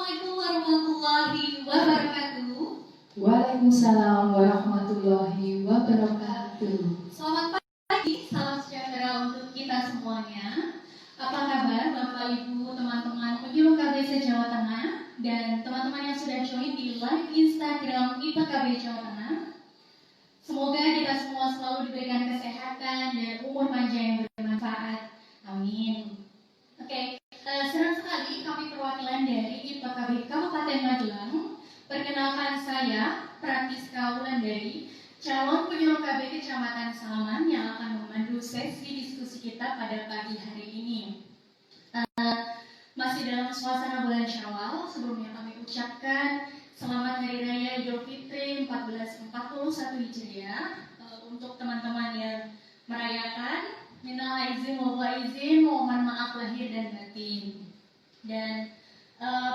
Assalamualaikum warahmatullahi wabarakatuh. Waalaikumsalam warahmatullahi wabarakatuh. Selamat pagi, salam sejahtera untuk kita semuanya. Apa kabar Bapak Ibu, teman-teman penyuluh KBC Jawa Tengah dan teman-teman yang sudah join di live Instagram IPKB Jawa Tengah? Semoga kita semua selalu diberikan kesehatan dan umur panjang yang bermanfaat. Amin. Oke, senang sekali kami perwakilan dari IPKB Kabupaten Magelang. Perkenalkan saya, Pratiska Wulandari, calon penyuluh KB Kecamatan Salaman yang akan memandu sesi diskusi kita pada pagi hari ini. Masih dalam suasana bulan Syawal, sebelumnya kami ucapkan selamat Hari Raya Idul Fitri 1441 Hijriah untuk teman-teman yang merayakan. Minal aizin wal faizin, mohon maaf lahir dan batin. Dan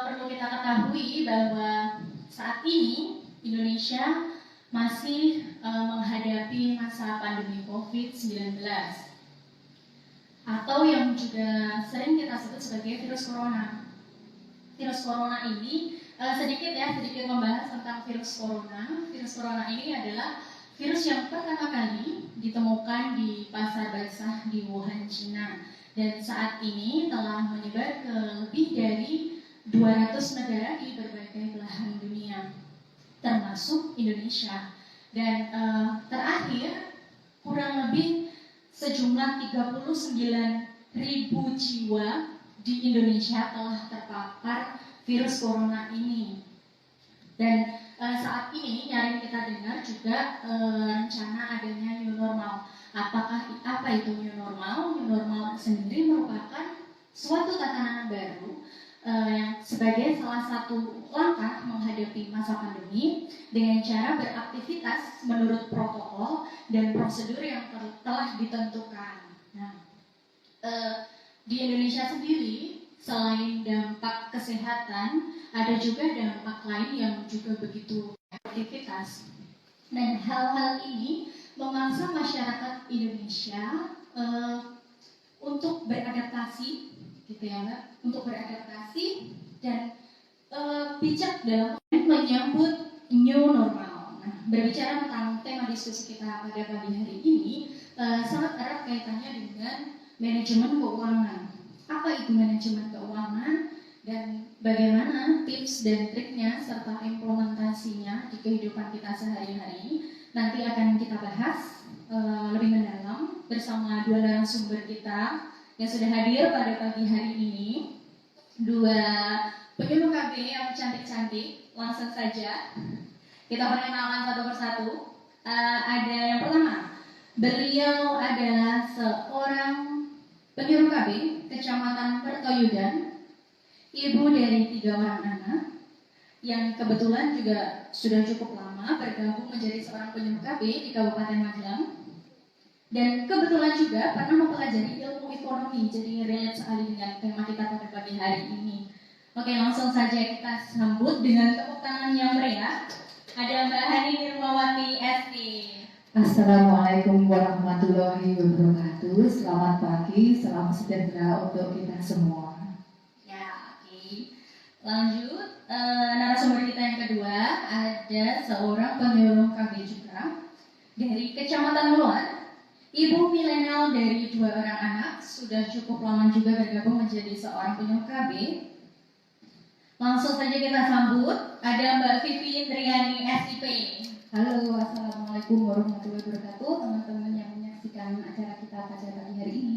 perlu kita ketahui bahwa saat ini Indonesia masih menghadapi masa pandemi COVID-19 atau yang juga sering kita sebut sebagai virus corona. Virus corona ini sedikit membahas tentang virus corona. Virus corona ini adalah virus yang pertama kali ditemukan di pasar basah di Wuhan, Cina, dan saat ini telah menyebar ke lebih dari 200 negara di berbagai belahan dunia, termasuk Indonesia. Dan terakhir, kurang lebih sejumlah 39.000 jiwa di Indonesia telah terpapar virus corona ini. Dan saat ini yang kita dengar juga rencana adanya new normal. Apa itu new normal? New normal sendiri merupakan suatu tatanan baru yang sebagai salah satu langkah menghadapi masa pandemi dengan cara beraktivitas menurut protokol dan prosedur yang telah ditentukan. Nah, di Indonesia sendiri, selain dampak kesehatan, ada juga dampak lain yang juga begitu aktivitas. Dan hal-hal ini memaksa masyarakat Indonesia untuk beradaptasi, gitu ya Mbak, untuk beradaptasi dan bijak dalam menyambut new normal. Nah, berbicara tentang tema diskusi kita pada pagi hari ini, sangat erat kaitannya dengan manajemen keuangan. Apa itu manajemen keuangan dan bagaimana tips dan triknya serta implementasinya di kehidupan kita sehari-hari nanti akan kita bahas lebih mendalam bersama dua narasumber kita yang sudah hadir pada pagi hari ini, dua penyuluh KB yang cantik-cantik. Langsung saja kita perkenalkan satu persatu. Ada yang pertama, beliau adalah seorang penyuluh KB Kecamatan Pertoyudan, ibu dari 3 orang anak, yang kebetulan juga sudah cukup lama bergabung menjadi seorang penyuluh KB di Kabupaten Magelang, dan kebetulan juga pernah mempelajari ilmu ekonomi, jadi relate sekali dengan tema kita pada pagi hari ini. Oke, langsung saja kita sambut dengan tepuk tangan yang meriah. Ada Mbak Hani Nirmawati ST. Assalamualaikum warahmatullahi wabarakatuh. Selamat pagi, salam sejahtera untuk kita semua. Ya, oke. Lanjut, narasumber kita yang kedua ada seorang penyuluh KB juga dari Kecamatan Luar, ibu milenial dari 2 orang anak, sudah cukup lama juga bergabung menjadi seorang penyuluh KB. Langsung saja kita sambut, ada Mbak Vivi Indriani SIP. Halo, assalamualaikum warahmatullahi wabarakatuh, teman-teman yang menyaksikan acara kita pada pagi hari ini.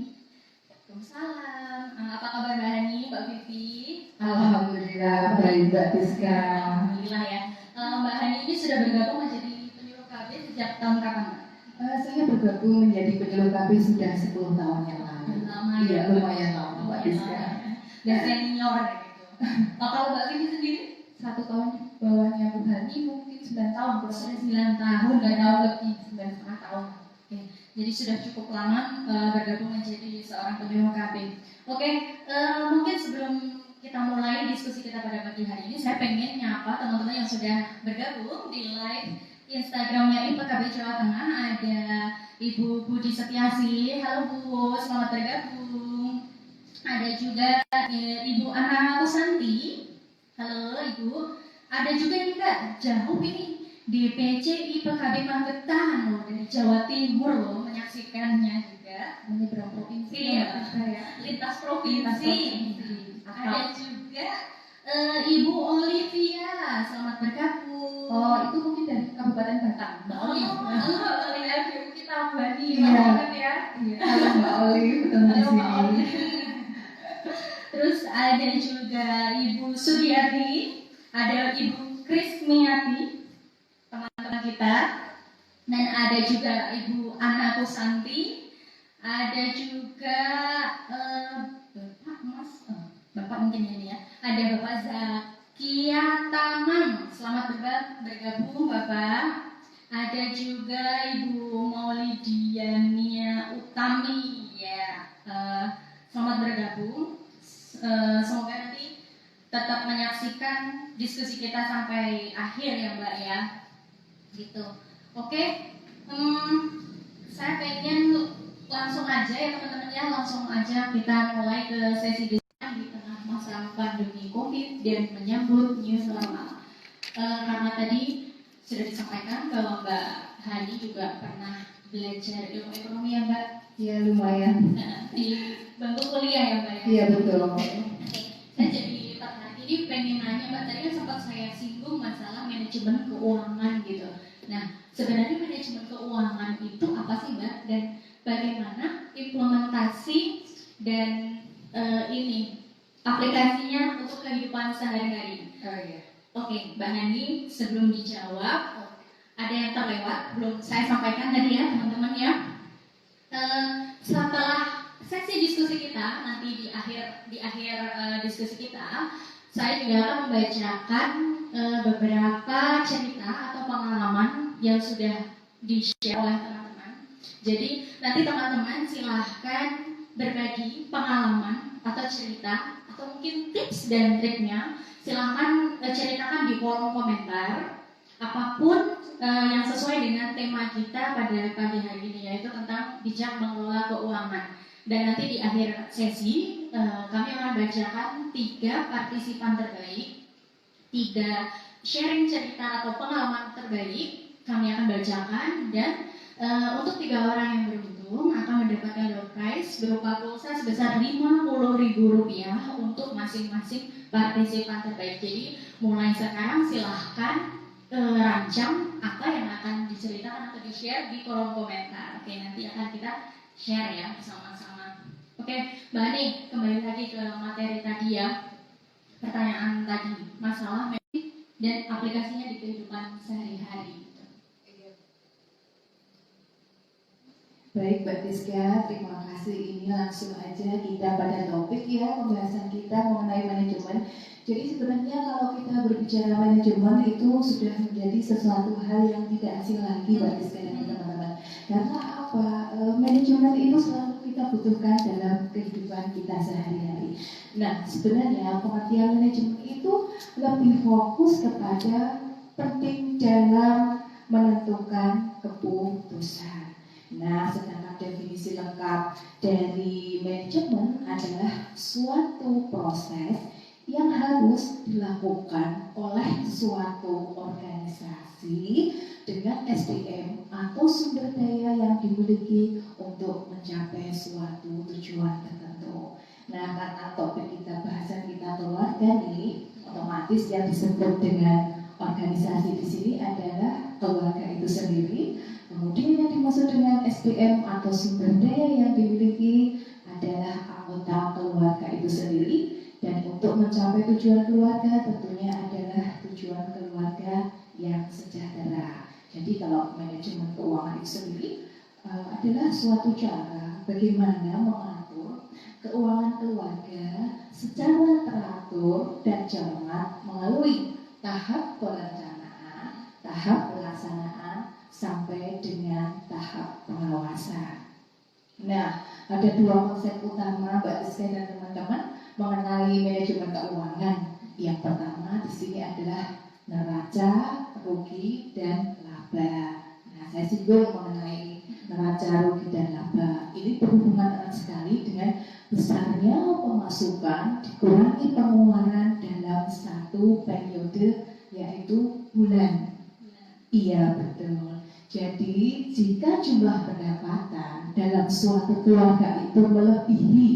Waalaikumsalam. Apa kabar Mbak Hani, Mbak Vivi? Alhamdulillah, baik Mbak Tiska. Alhamdulillah ya. Mbak Hani ini sudah bergabung menjadi penyuluh KB sejak tahun kapan, Mbak? Saya bergabung menjadi penyuluh KB sudah 10 tahun yang lalu. Lama Iya, ya? lumayan lama Mbak Tiska. Dan senior gitu. Kalau Mbak Vivi sendiri? 1 tahun bawahnya Bu Hani mungkin 9 tahun. Sudah 9 tahun, nggak tahu lebih 9,5 tahun. Oke. Jadi sudah cukup lama bergabung menjadi seorang penyuluh KB. Oke, mungkin sebelum kita mulai diskusi kita pada pagi hari ini, saya pengen nyapa teman-teman yang sudah bergabung di live Instagramnya IPKB Jawa Tengah. Ada Ibu Budi Setiasi. Halo Bu, selamat bergabung. Ada juga Ibu Ana Kusanti. Halo Ibu. Ada juga nih Kak, jauh ini DPC IPKB Magetan loh, dari Jawa Timur loh, menyaksikannya juga. Menyeberang provinsi. Iya, ya. lintas provinsi. Ada Atau, juga Ibu Olivia, selamat bergabung. oh itu mungkin dari Kabupaten Batang, Mbak Oli. Lihat Ibu kita Bani, Iya. banget ya. Iya, halo Mbak Oli, ketemu di Halo Mbak sini. Oli. Terus ada juga Ibu Sugiyati, ada Ibu Krismiati, teman-teman kita, dan ada juga Ibu Ana Kusanti, ada juga Bapak Mas, Bapak mungkin ini ya, ada Bapak Zakia Tamam, selamat bergabung Bapak. Ada juga Ibu Maulidiania Utami, ya, selamat bergabung. Semoga nanti tetap menyaksikan diskusi kita sampai akhir ya Mbak ya, gitu. Oke, saya pengen langsung aja ya teman-teman ya, langsung aja kita mulai ke sesi diskusi di tengah masa pandemi COVID dan menyambut new normal. Karena tadi sudah disampaikan kalau Mbak Hani juga pernah belajar ilmu ekonomi ya Mbak. Iya lumayan. Di bangku kuliah ya Mbak ya? Iya betul. Oke, saya jadi tertarik ini pengen nanya Mbak, tadi kan sempat saya singgung masalah manajemen keuangan gitu. Nah, sebenarnya manajemen keuangan itu apa sih Mbak? Dan bagaimana implementasi dan ini aplikasinya untuk kehidupan sehari-hari? Oh iya. Oke, Mbak Hani, sebelum dijawab, ada yang terlewat belum saya sampaikan tadi ya teman-teman ya. Setelah sesi diskusi kita nanti di akhir diskusi kita, saya juga akan membacakan beberapa cerita atau pengalaman yang sudah di-share oleh teman-teman. Jadi nanti teman-teman silahkan berbagi pengalaman atau cerita atau mungkin tips dan triknya. Silahkan ceritakan di kolom komentar apapun yang sesuai dengan tema kita pada pagi hari ini, yaitu tentang bijak mengelola keuangan. Dan nanti di akhir sesi kami akan bacakan 3 partisipan terbaik, 3 sharing cerita atau pengalaman terbaik kami akan bacakan, dan untuk 3 orang yang beruntung akan mendapatkan door prize berupa pulsa sebesar Rp50.000 untuk masing-masing partisipan terbaik. Jadi mulai sekarang silahkan rancang apa yang akan diceritakan atau di-share di kolom komentar. Oke, nanti akan kita share ya bersama-sama. Oke, Mbak Ani, kembali lagi ke materi tadi ya. Pertanyaan tadi, masalah medik dan aplikasinya di kehidupan sehari-hari. Baik Mbak Tiska, terima kasih. Ini langsung aja kita pada topik ya, pembahasan kita mengenai manajemen. Jadi sebenarnya kalau kita berbicara manajemen itu sudah menjadi sesuatu hal yang tidak asing lagi Mbak Tiska dan teman-teman. Karena apa? Manajemen itu selalu kita butuhkan dalam kehidupan kita sehari-hari. Nah sebenarnya pengertian manajemen itu lebih fokus kepada penting dalam menentukan keputusan. Nah, sedangkan definisi lengkap dari manajemen adalah suatu proses yang harus dilakukan oleh suatu organisasi dengan SDM atau sumber daya yang dimiliki untuk mencapai suatu tujuan tertentu. Nah, karena topik kita bahasan kita keluarga nih, otomatis yang disebut dengan organisasi di sini adalah keluarga itu sendiri. Kemudian yang dimaksud dengan SDM atau sumber daya yang dimiliki adalah anggota keluarga itu sendiri, dan untuk mencapai tujuan keluarga tentunya adalah tujuan keluarga yang sejahtera. Jadi kalau manajemen keuangan itu sendiri adalah suatu cara bagaimana mengatur keuangan keluarga secara teratur dan cermat melalui tahap perencanaan, tahap pelaksanaan, sampai dengan tahap pengawasan. Nah, ada 2 konsep utama Mbak Rizky dan teman-teman mengenai manajemen keuangan. Yang pertama di sini adalah neraca, rugi, dan laba. Nah, saya singgung mengenai neraca, rugi, dan laba. Ini berhubungan erat sekali dengan besarnya pemasukan dikurangi pengeluaran dalam satu satu periode yaitu bulan. Iya betul. Jadi jika jumlah pendapatan dalam suatu keluarga itu melebihi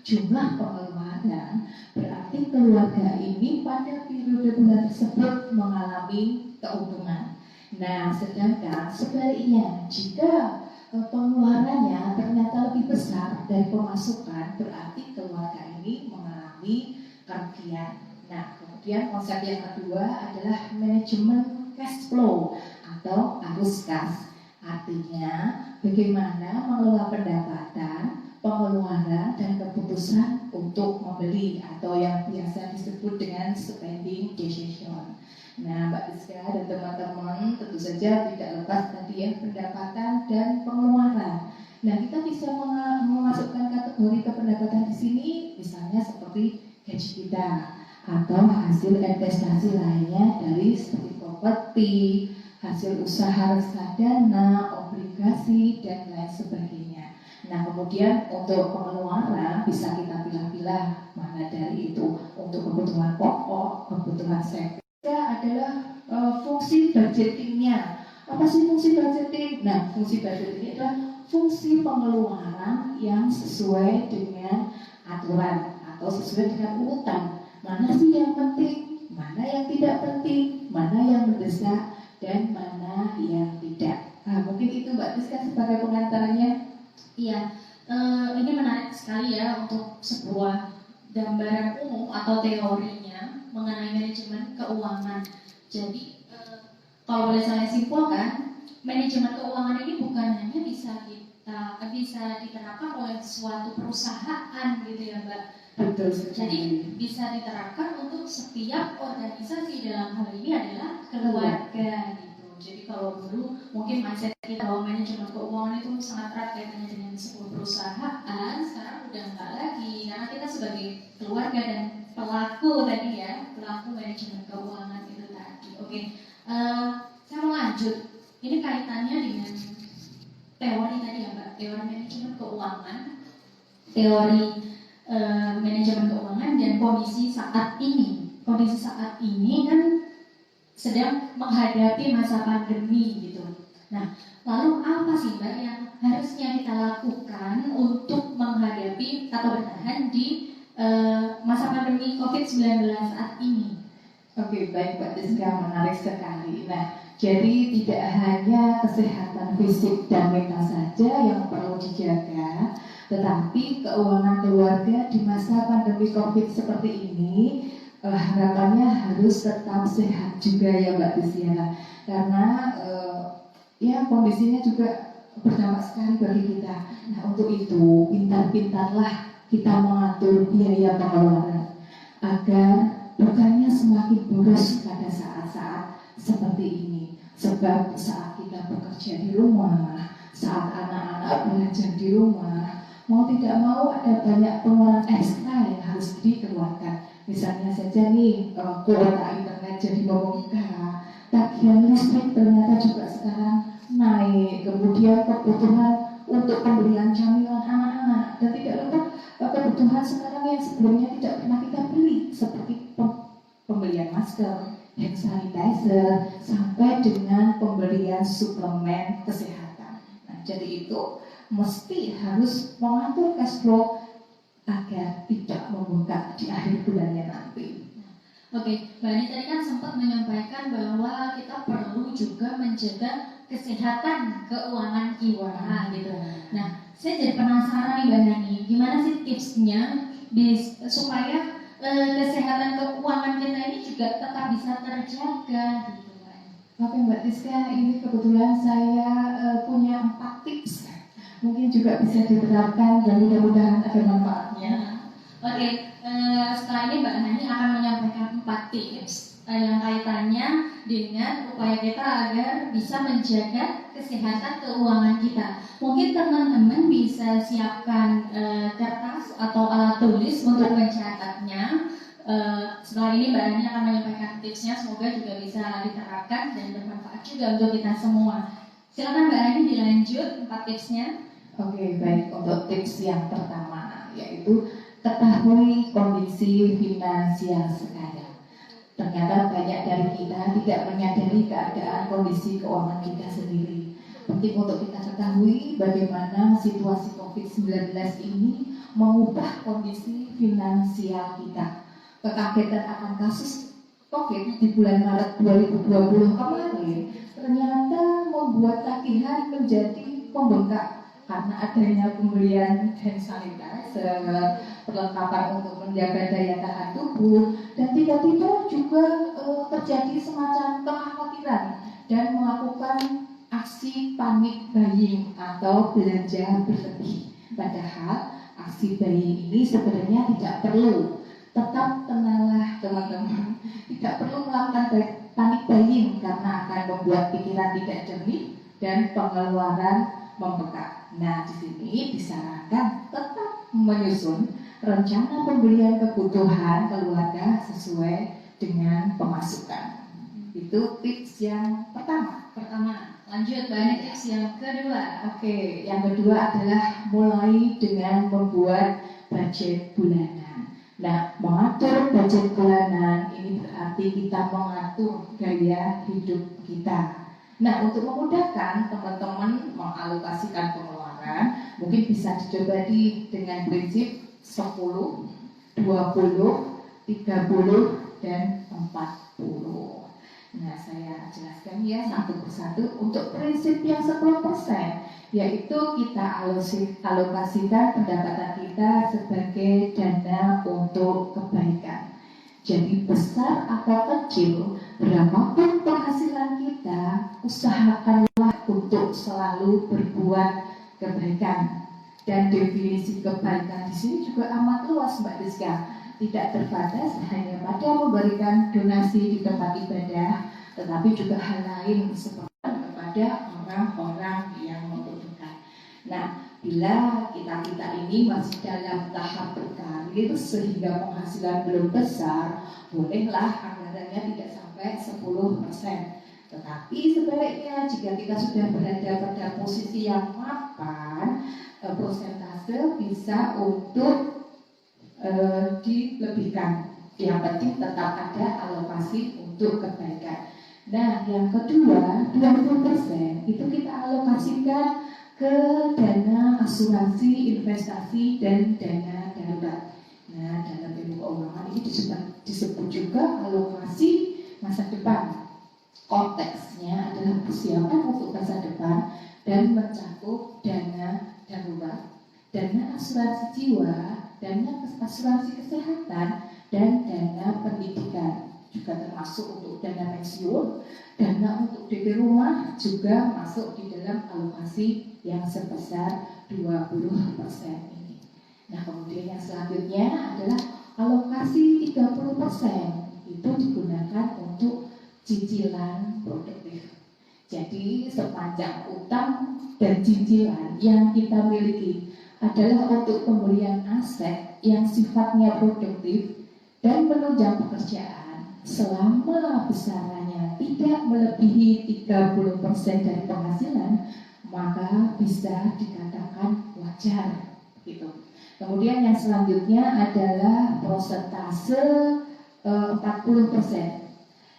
jumlah pengeluaran, berarti keluarga ini pada periode bulan tersebut mengalami keuntungan. Nah, sedangkan sebaliknya jika pengeluarannya ternyata lebih besar dari pemasukan, berarti keluarga ini mengalami kerugian. Nah, kemudian konsep yang kedua adalah manajemen cash flow atau arus kas. Artinya bagaimana mengelola pendapatan, pengeluaran, dan keputusan untuk membeli atau yang biasa disebut dengan spending decision. Nah, Mbak Rizka dan teman-teman tentu saja tidak lepas tadi ya pendapatan dan pengeluaran. Nah, kita bisa memasukkan kategori kependapatan di sini, misalnya seperti gaji kita atau hasil investasi lainnya dari seperti properti, hasil usaha reksadana, obligasi, dan lain sebagainya. Nah, kemudian untuk pengeluaran bisa kita pilah-pilah mana dari itu untuk kebutuhan pokok, kebutuhan saving. Adalah fungsi budgetingnya. Apa sih fungsi budgeting? Nah, fungsi budgeting adalah fungsi pengeluaran yang sesuai dengan aturan atau sesuai dengan urutan. Mana sih yang penting, mana yang tidak penting, mana yang mendesak, dan mana yang tidak. Nah, mungkin itu Mbak Rizka sebagai pengantarnya. Iya, ini menarik sekali ya untuk sebuah gambaran umum atau teorinya mengenai manajemen keuangan. Jadi kalau boleh saya simpulkan, manajemen keuangan ini bukan hanya bisa diterapkan oleh suatu perusahaan gitu ya Mbak. Betul sekali. Jadi bisa diterapkan untuk setiap organisasi, dalam hal ini adalah keluarga gitu. Jadi kalau dulu mungkin mindset kita bahwa manajemen keuangan itu sangat erat kaitannya dengan sebuah perusahaan, sekarang udah enggak lagi karena kita sebagai keluarga dan pelaku tadi ya, pelaku manajemen keuangan itu tadi. Oke, saya mau lanjut. Ini kaitannya dengan teori tadi ya Mbak, teori manajemen keuangan, teori manajemen keuangan dan kondisi saat ini. Kondisi saat ini kan sedang menghadapi masa pandemi gitu. Nah, lalu apa sih Mbak yang harusnya kita lakukan untuk menghadapi atau bertahan di masa pandemi COVID-19 saat ini? Oke, baik Mbak Rizka, menarik sekali. Nah, jadi tidak hanya kesehatan fisik dan mental saja yang perlu dijaga, tetapi keuangan keluarga di masa pandemi COVID seperti ini harapannya harus tetap sehat juga ya Mbak Rizka, karena ya kondisinya juga berdampak sekali bagi kita. Nah, untuk itu pintar-pintarlah kita mengatur biaya pengeluaran agar bukannya semakin boros pada saat-saat seperti ini. Sebab saat kita bekerja di rumah, saat anak-anak belajar di rumah, mau tidak mau ada banyak pengeluaran ekstra yang harus dikeluarkan. Misalnya saja nih kuota internet jadi membengkak, tagihan listrik ternyata juga sekarang naik, kemudian kebutuhan untuk pembelian camilan anak-anak, dan tidak lupa kebutuhan sekarang yang sebelumnya tidak pernah kita beli seperti pembelian masker, hand sanitizer, sampai dengan pembelian suplemen kesehatan. Nah, jadi itu mesti harus mengatur cash flow agar tidak membengkak di akhir bulannya nanti. Oke, Mbak Ani tadi kan sempat menyampaikan bahwa kita perlu juga menjaga kesehatan keuangan jiwa gitu. Nah, saya jadi penasaran nih Mbak Ani, gimana sih tipsnya supaya kesehatan keuangan kita ini juga tetap bisa terjaga gitu Mbak. Oke Mbak Rizka, ini kebetulan saya punya 4 tips. Mungkin juga bisa diterapkan dan mudah-mudahan ada manfaatnya. Oke, setelah ini Mbak Hani akan menyampaikan 4 tips yang kaitannya dengan upaya kita agar bisa menjaga kesehatan keuangan kita. Mungkin teman-teman bisa siapkan kertas atau alat tulis untuk mencatatnya. Setelah ini Mbak Hani akan menyampaikan tipsnya, semoga juga bisa diterapkan dan bermanfaat juga untuk kita semua. Silakan Mbak Hani dilanjut 4 tipsnya. Oke, baik. Untuk tips yang pertama yaitu ketahui kondisi finansial sekarang. tidak menyadari keadaan kondisi keuangan kita sendiri. Penting untuk kita ketahui bagaimana situasi COVID-19 ini mengubah kondisi finansial kita. Kekagetan akan kasus COVID di bulan Maret 2020 kemarin ternyata membuat tagihan menjadi membengkak karena adanya pembelian hand sanitizer, perlengkapan untuk menjaga daya tahan tubuh, dan tiba-tiba juga terjadi semacam kekhawatiran dan melakukan aksi panic buying atau belanja berlebih. Padahal aksi buying ini sebenarnya tidak perlu. Tetap tenanglah teman-teman, tidak perlu melakukan panic buying karena akan membuat pikiran tidak jernih dan pengeluaran membengkak. Nah, di sini disarankan tetap menyusun rencana pembelian kebutuhan keluarga sesuai dengan pemasukan. Itu tips yang pertama. Lanjut, banyak tips yang kedua. Oke, yang kedua adalah mulai dengan membuat budget bulanan. Nah, mengatur budget bulanan ini berarti kita mengatur gaya hidup kita. Nah, untuk memudahkan teman-teman mengalokasikan pengeluaran, mungkin bisa dicoba dengan prinsip 10, 20, 30, dan 40. Nah, saya jelaskan ya satu persatu. Untuk prinsip yang 10%, yaitu kita alokasikan pendapatan kita sebagai dana untuk kebaikan. Jadi besar atau kecil, berapapun penghasilan kita, usahakanlah untuk selalu berbuat kebaikan. Dan definisi kebaikan di sini juga amat luas, Mbak Rizka. Tidak terbatas hanya pada memberikan donasi di tempat ibadah, tetapi juga hal lain seperti kepada orang-orang yang membutuhkan. Nah, bila kita ini masih dalam tahap berkarir sehingga penghasilan belum besar, bolehlah anggarannya tidak sampai 10%. Tetapi sebaliknya jika kita sudah berada pada posisi yang mapan, persentase bisa untuk dilebihkan. Yang penting tetap ada alokasi untuk kebaikan. Nah, yang kedua, 20% itu kita alokasikan ke dana asuransi, investasi, dan dana darurat. Nah, dalam ilmu keuangan ini disebut juga alokasi masa depan. Konteksnya adalah persiapan untuk masa depan dan mencakup dana darurat, dana asuransi jiwa, dana asuransi kesehatan, dan dana pendidikan. Juga termasuk untuk dana pensiun, dana untuk DP rumah juga masuk di dalam alokasi yang sebesar 20% ini. Nah, kemudian yang selanjutnya adalah alokasi 30%. Itu digunakan untuk cicilan produktif. Jadi sepanjang utang dan cicilan yang kita miliki adalah untuk pembelian aset yang sifatnya produktif dan menunjang pekerjaan selama besarannya tidak melebihi 30% dari penghasilan, maka bisa dikatakan wajar gitu. Kemudian yang selanjutnya adalah persentase 40%.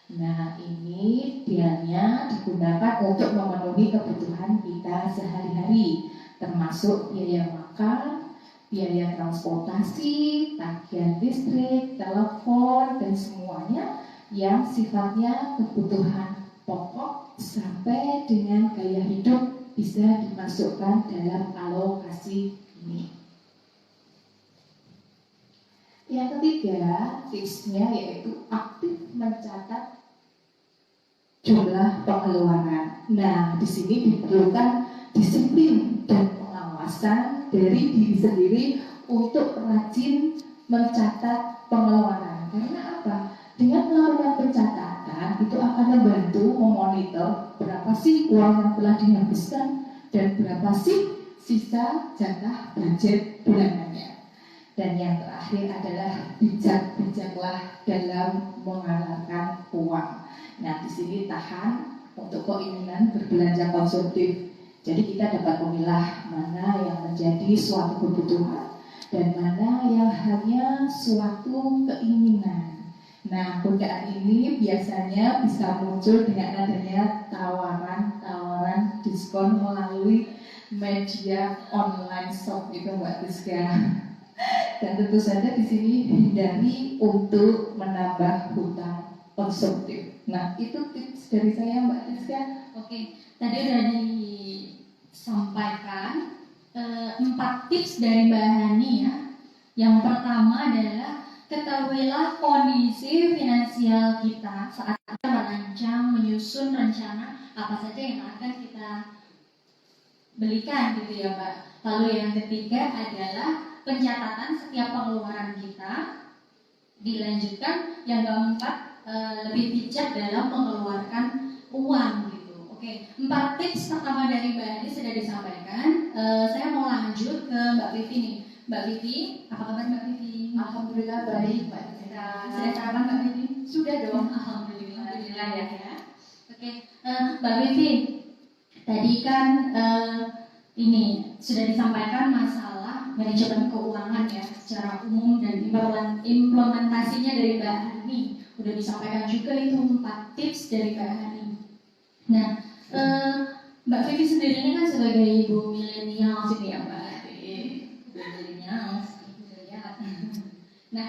Nah, ini biayanya digunakan untuk memenuhi kebutuhan kita sehari-hari, termasuk biaya makan, biaya transportasi, tagihan listrik, telepon, dan semuanya yang sifatnya kebutuhan pokok sampai dengan gaya hidup bisa dimasukkan dalam alokasi ini. Yang ketiga, tipsnya yaitu aktif mencatat jumlah pengeluaran. Nah, di sini diperlukan disiplin dan pengawasan dari diri sendiri untuk rajin mencatat pengeluaran. Karena apa? Dengan melakukan pencatatan itu akan membantu memonitor berapa sih uang yang telah dihabiskan dan berapa sih sisa jatah budget bulanannya. Dan yang terakhir adalah bijak-bijaklah dalam mengalahkan uang. Nah, di sini tahan untuk keinginan berbelanja konsumtif. Jadi kita dapat memilah mana yang menjadi suatu kebutuhan dan mana yang hanya suatu keinginan. Nah, godaan ini biasanya bisa muncul dengan adanya tawaran diskon melalui media online shop gitu Mbak Rizka. Dan tentu saja di sini hindari untuk menambah hutang konsumtif. Nah, itu tips dari saya Mbak Rizka. Oke, tadi udah disampaikan 4 tips dari Mbak Hani ya. Yang pertama adalah ketahuilah kondisi finansial kita saat kita merancang, menyusun rencana apa saja yang akan kita belikan gitu ya Mbak. Lalu yang ketiga adalah pencatatan setiap pengeluaran kita. Dilanjutkan yang keempat lebih bijak dalam mengeluarkan uang gitu. Oke, 4 tips pertama dari Mbak Hani sudah disampaikan. Saya mau lanjut ke Mbak Vivi nih. Mbak Vivi, apa kabar Mbak Vivi? Alhamdulillah baik Mbak Rizka. Sudah sarapan Mbak Vivi? Sudah dong. Alhamdulillah ya. Oke, Mbak Vivi, tadi kan ini sudah disampaikan masalah manajemen keuangan ya secara umum dan implementasinya dari Mbak Hani. Udah disampaikan juga itu 4 tips dari Mbak Hani. Nah, Mbak Vivi sendiri ini kan sebagai ibu milenial sih ya Mbak. Milenial. Nah,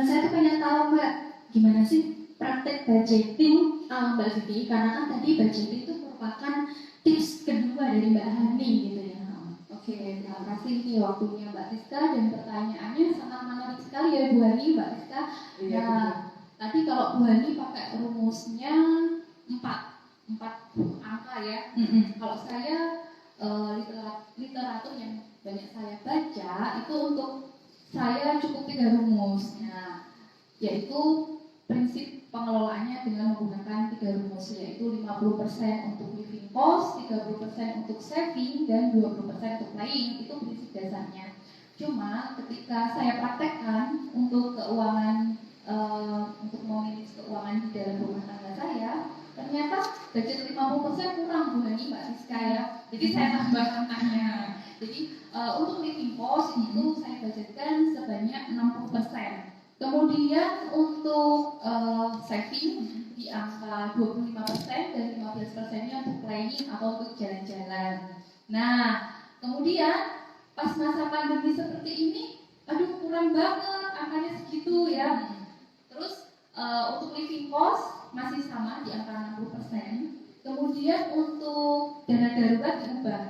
saya tuh pengen tahu Mbak, gimana sih praktek budgeting Mbak Vivi? Karena kan tadi budgeting itu merupakan tips kedua dari Mbak Hani gitu ya. Oke, terima kasih nih waktunya Mbak Rizka dan pertanyaannya sangat menarik sekali ya Bu Hani, Mbak Rizka. Iya, Tadi kalau Bu Hani pakai rumusnya 4 angka ya. Kalau saya literatur yang banyak saya baca itu untuk saya cukup 3 rumus. Nah, yaitu prinsip pengelolaannya dengan menggunakan 3 rumus, yaitu 50% untuk living cost, 30% untuk saving, dan 20% untuk playing. Itu prinsip dasarnya. Cuma ketika saya praktekkan untuk keuangan, untuk memanage keuangan di dalam rumah tangga saya, ternyata budget 50% kurang Bu Hani, Mbak Rizka ya. Jadi saya tambah angkanya. Jadi untuk living cost itu saya budgetkan sebanyak 60%. Kemudian untuk saving di angka 25% dan 15%-nya untuk planning atau untuk jalan-jalan. Nah, kemudian pas masa pandemi seperti ini, aduh kurang banget angkanya segitu ya. Terus untuk living cost masih sama di angka 60%. Kemudian untuk dana darurat diubah.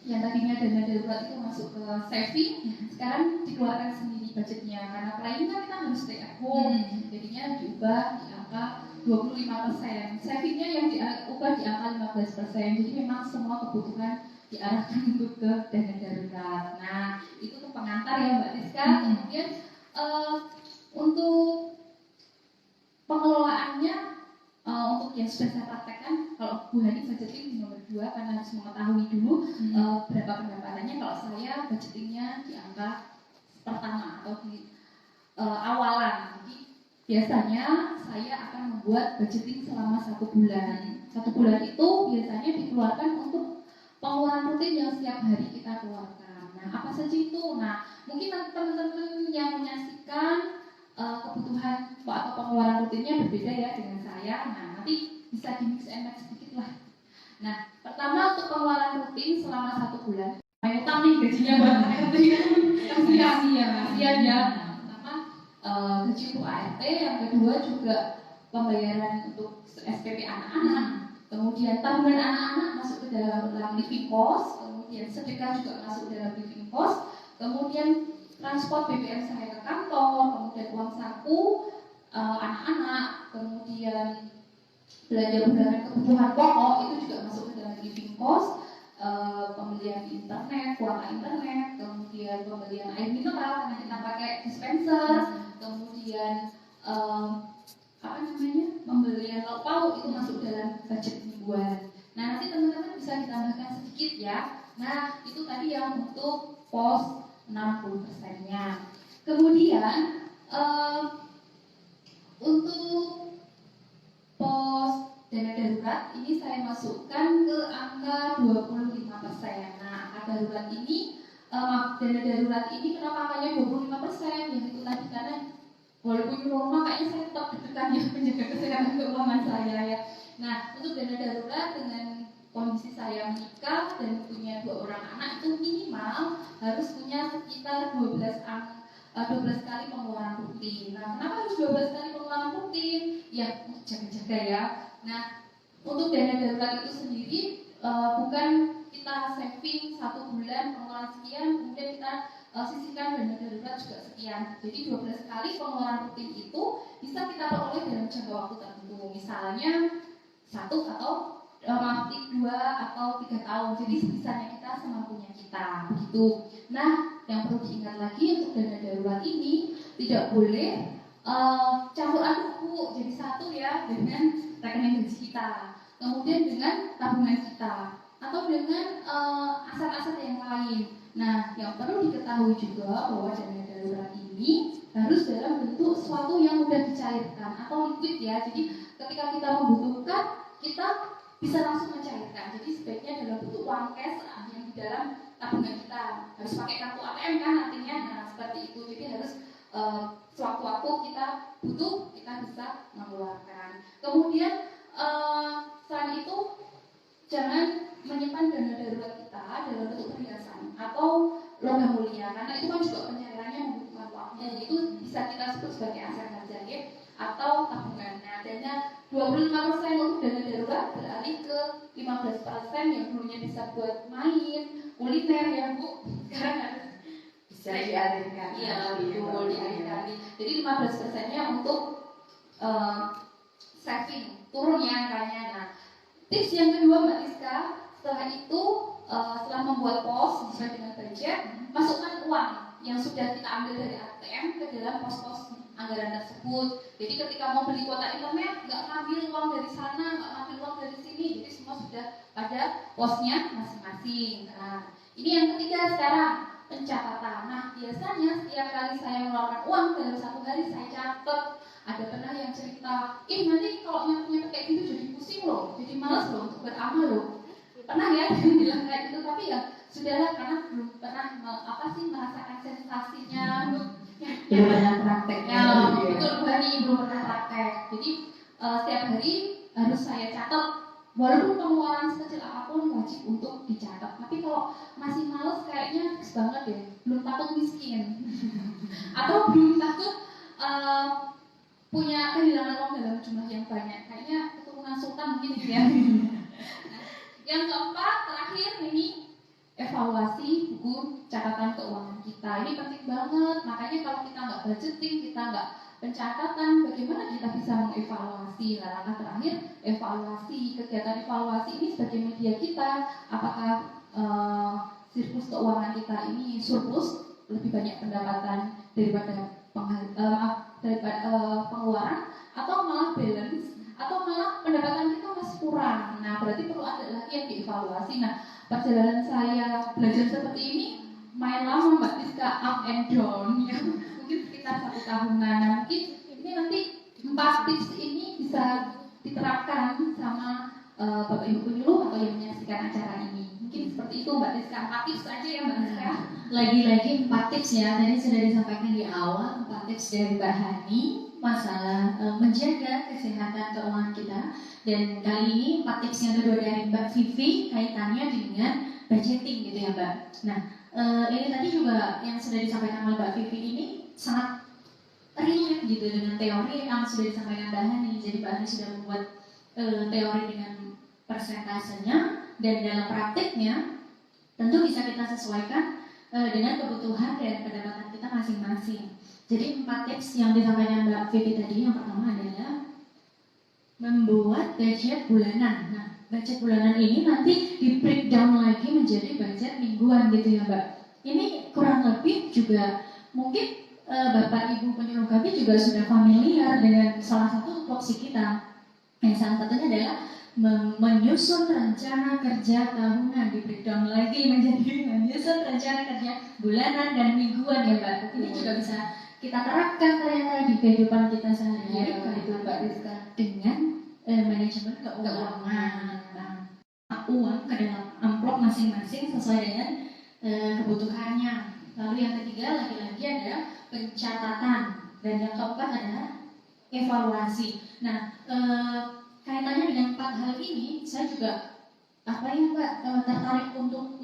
Yang tadinya dana darurat itu masuk ke saving, sekarang dikeluarkan sendiri budgetnya. Karena pelayan kan kita harus stay at home, jadinya diubah di angka 25%. Savingnya yang diubah di angka 15%. Jadi memang semua kebutuhan diarahkan untuk ke dana darurat. Nah, itu tuh pengantar ya Mbak Rizka. Kemudian untuk pengelolaannya, untuk yang sudah saya praktekkan, kalau Bu Hani budgeting nomor 2 karena harus mengetahui dulu berapa pendapatannya. Kalau saya budgetingnya di angka pertama atau di awalan. Jadi biasanya saya akan membuat budgeting selama 1 bulan. 1 bulan itu biasanya dikeluarkan untuk pengeluaran rutin yang setiap hari kita keluarkan. Nah, apa saja itu? Nah, mungkin teman-teman yang menyaksikan kebutuhan atau pengeluaran rutinnya berbeda ya dengan saya. Nah, nanti bisa di mix and match sedikit lah. Nah, pertama untuk pengeluaran rutin selama 1 bulan. Main utang nih gajinya banget ya. Kasihan ya. Pertama gaji untuk ART, yang kedua juga pembayaran untuk SPP anak-anak. Kemudian tabungan anak-anak masuk ke dalam living cost, kemudian sedekah juga masuk ke dalam living cost, kemudian transport BBM saya ke kantor, kemudian uang saku anak-anak, kemudian belanja bulanan kebutuhan pokok itu juga masuk ke dalam living cost, pembelian internet, kuota internet, kemudian pembelian air mineral karena kita pakai dispenser, kemudian pembelian lauk pauk itu masuk dalam budget mingguan. Nah, nanti teman-teman bisa ditambahkan sedikit ya. Nah, itu tadi yang untuk pos 60%-nya. Kemudian untuk pos dana darurat ini saya masukkan ke angka 25%. Nah, angka darurat ini dana darurat ini kenapa angkanya 25%? Yang itu tadi karena walaupun rumah kayaknya saya tetap bukan yang menjaga kesehatan keuangan saya ya. Nah, untuk dana darurat dengan kondisi saya menikah dan punya 2 orang anak itu minimal harus punya sekitar 12 kali pengeluaran rutin. Nah, kenapa harus 12 kali pengeluaran rutin? Ya, jaga-jaga ya. Nah, untuk dana darurat itu sendiri bukan kita saving 1 bulan pengeluaran sekian, kemudian kita sisihkan dana darurat juga sekian. Jadi 12 kali pengeluaran rutin itu bisa kita peroleh dalam jangka waktu tertentu. Misalnya 1 atau 2 atau 3 tahun. Jadi sebisanya kita semampunya kita. Begitu. Nah, yang perlu diingat lagi untuk dana darurat ini tidak boleh campur aduk Bu, jadi satu ya dengan rekening gaji kita, kemudian dengan tabungan kita, atau dengan aset-aset yang lain. Nah, yang perlu diketahui juga bahwa dana darurat ini harus dalam bentuk sesuatu yang mudah dicairkan atau liquid ya. Jadi ketika kita membutuhkan, kita bisa langsung mencairkan. Jadi sebaiknya dalam bentuk uang cash yang di dalam tabungan kita. Harus pakai kartu ATM kan artinya, nah seperti itu. Jadi harus sewaktu-waktu kita butuh, kita bisa mengeluarkan. Kemudian selain itu jangan menyimpan dana darurat kita dalam bentuk perhiasan atau logam mulia, karena itu kan juga pencairannya membutuhkan waktu. Itu bisa kita sebut sebagai aset hajarnya atau tabungan. Nah, dana 25% untuk dana darurat beralih ke 15% yang dulunya bisa buat main, kuliner ya Bu, sekarang harus Bisa dialihkan. Iya, betul, dialihkan. Jadi 15%-nya untuk saving, turun ya angkanya. Nah, tips yang kedua Mbak Rizka, setelah itu setelah membuat pos sesuai dengan budget, masukkan uang yang sudah kita ambil dari ATM ke dalam pos-pos anggaran tersebut. Jadi ketika mau beli kuota internet, nggak ngambil uang dari sana, nggak ngambil uang dari sini, jadi semua sudah pada posnya masing-masing. Nah, ini yang ketiga sekarang, pencatatan. Nah, biasanya setiap kali saya mengeluarkan uang dalam 1 hari saya catat. Ada pernah yang cerita, nanti kalau nyatet kayak gitu jadi pusing loh, jadi malas loh untuk beramal loh. Pernah ya yang bilang kayak gitu, tapi ya sudahlah karena belum pernah merasakan sensasinya. Belum pernah prakteknya. Ya, betul Bani, belum pernah praktek. Jadi setiap hari harus saya catat. Walaupun pengeluaran sekecil apapun wajib untuk dicatat. Tapi kalau masih males kayaknya fix banget deh. Belum takut miskin atau belum takut punya kehilangan uang dalam jumlah yang banyak. Kayaknya keturunan sultan mungkin ya. Nah, yang keempat terakhir ini evaluasi buku catatan keuangan kita. Ini penting banget. Makanya kalau kita nggak budgeting, kita nggak pencatatan, bagaimana kita bisa mengevaluasi? Nah, langkah terakhir evaluasi. Kegiatan evaluasi ini sebagai media kita, apakah siklus keuangan kita ini surplus, lebih banyak pendapatan daripada pengeluaran, atau malah balance, atau malah pendapatan kita masih kurang. Nah, berarti perlu ada lagi yang dievaluasi. Nah, perjalanan saya belajar seperti ini main lama Mbak Rizka, up and down ya. Mungkin sekitar 1 tahunan. Nah, mungkin ini nanti 4 tips ini bisa diterapkan sama Bapak Ibu penyuluh atau yang menyaksikan acara ini. Mungkin seperti itu Mbak Rizka, 4 tips aja ya Mbak Rizka. Lagi-lagi 4 tips ya, tadi sudah disampaikan di awal 4 tips dari Mbak Hani masalah menjaga kesehatan keuangan kita. Dan kali ini 4 tips yang kedua dari Mbak Vivi kaitannya dengan budgeting gitu ya Mbak. Nah, ini tadi juga yang sudah disampaikan oleh Mbak Vivi ini sangat relate gitu dengan teori yang sudah disampaikan Mbak Hani. Jadi Mbak Hani sudah membuat teori dengan persentasenya, dan dalam praktiknya tentu bisa kita sesuaikan dengan kebutuhan dan pendapatan kita masing-masing. Jadi 4 tips yang disampaikan Mbak Vivi tadi, yang pertama adalah membuat budget bulanan. Nah, budget bulanan ini nanti di breakdown lagi menjadi budget mingguan gitu ya Mbak. Ini kurang lebih juga mungkin Bapak Ibu penyuluh kami juga sudah familiar dengan salah satu tupoksi kita. Yang salah satunya adalah menyusun rencana kerja tahunan, di breakdown lagi menjadi menyusun rencana kerja bulanan dan mingguan ya Mbak. Ini juga bisa kita terapkan ternyata di kehidupan kita sehari-hari itu Mbak Rizka, dengan manajemen keuangan. Nah, uang ke dalam amplop masing-masing sesuai dengan kebutuhannya. Lalu yang ketiga lagi-lagi ada pencatatan, dan yang keempat adalah evaluasi. Nah, kaitannya dengan 4 hal ini, saya juga tertarik untuk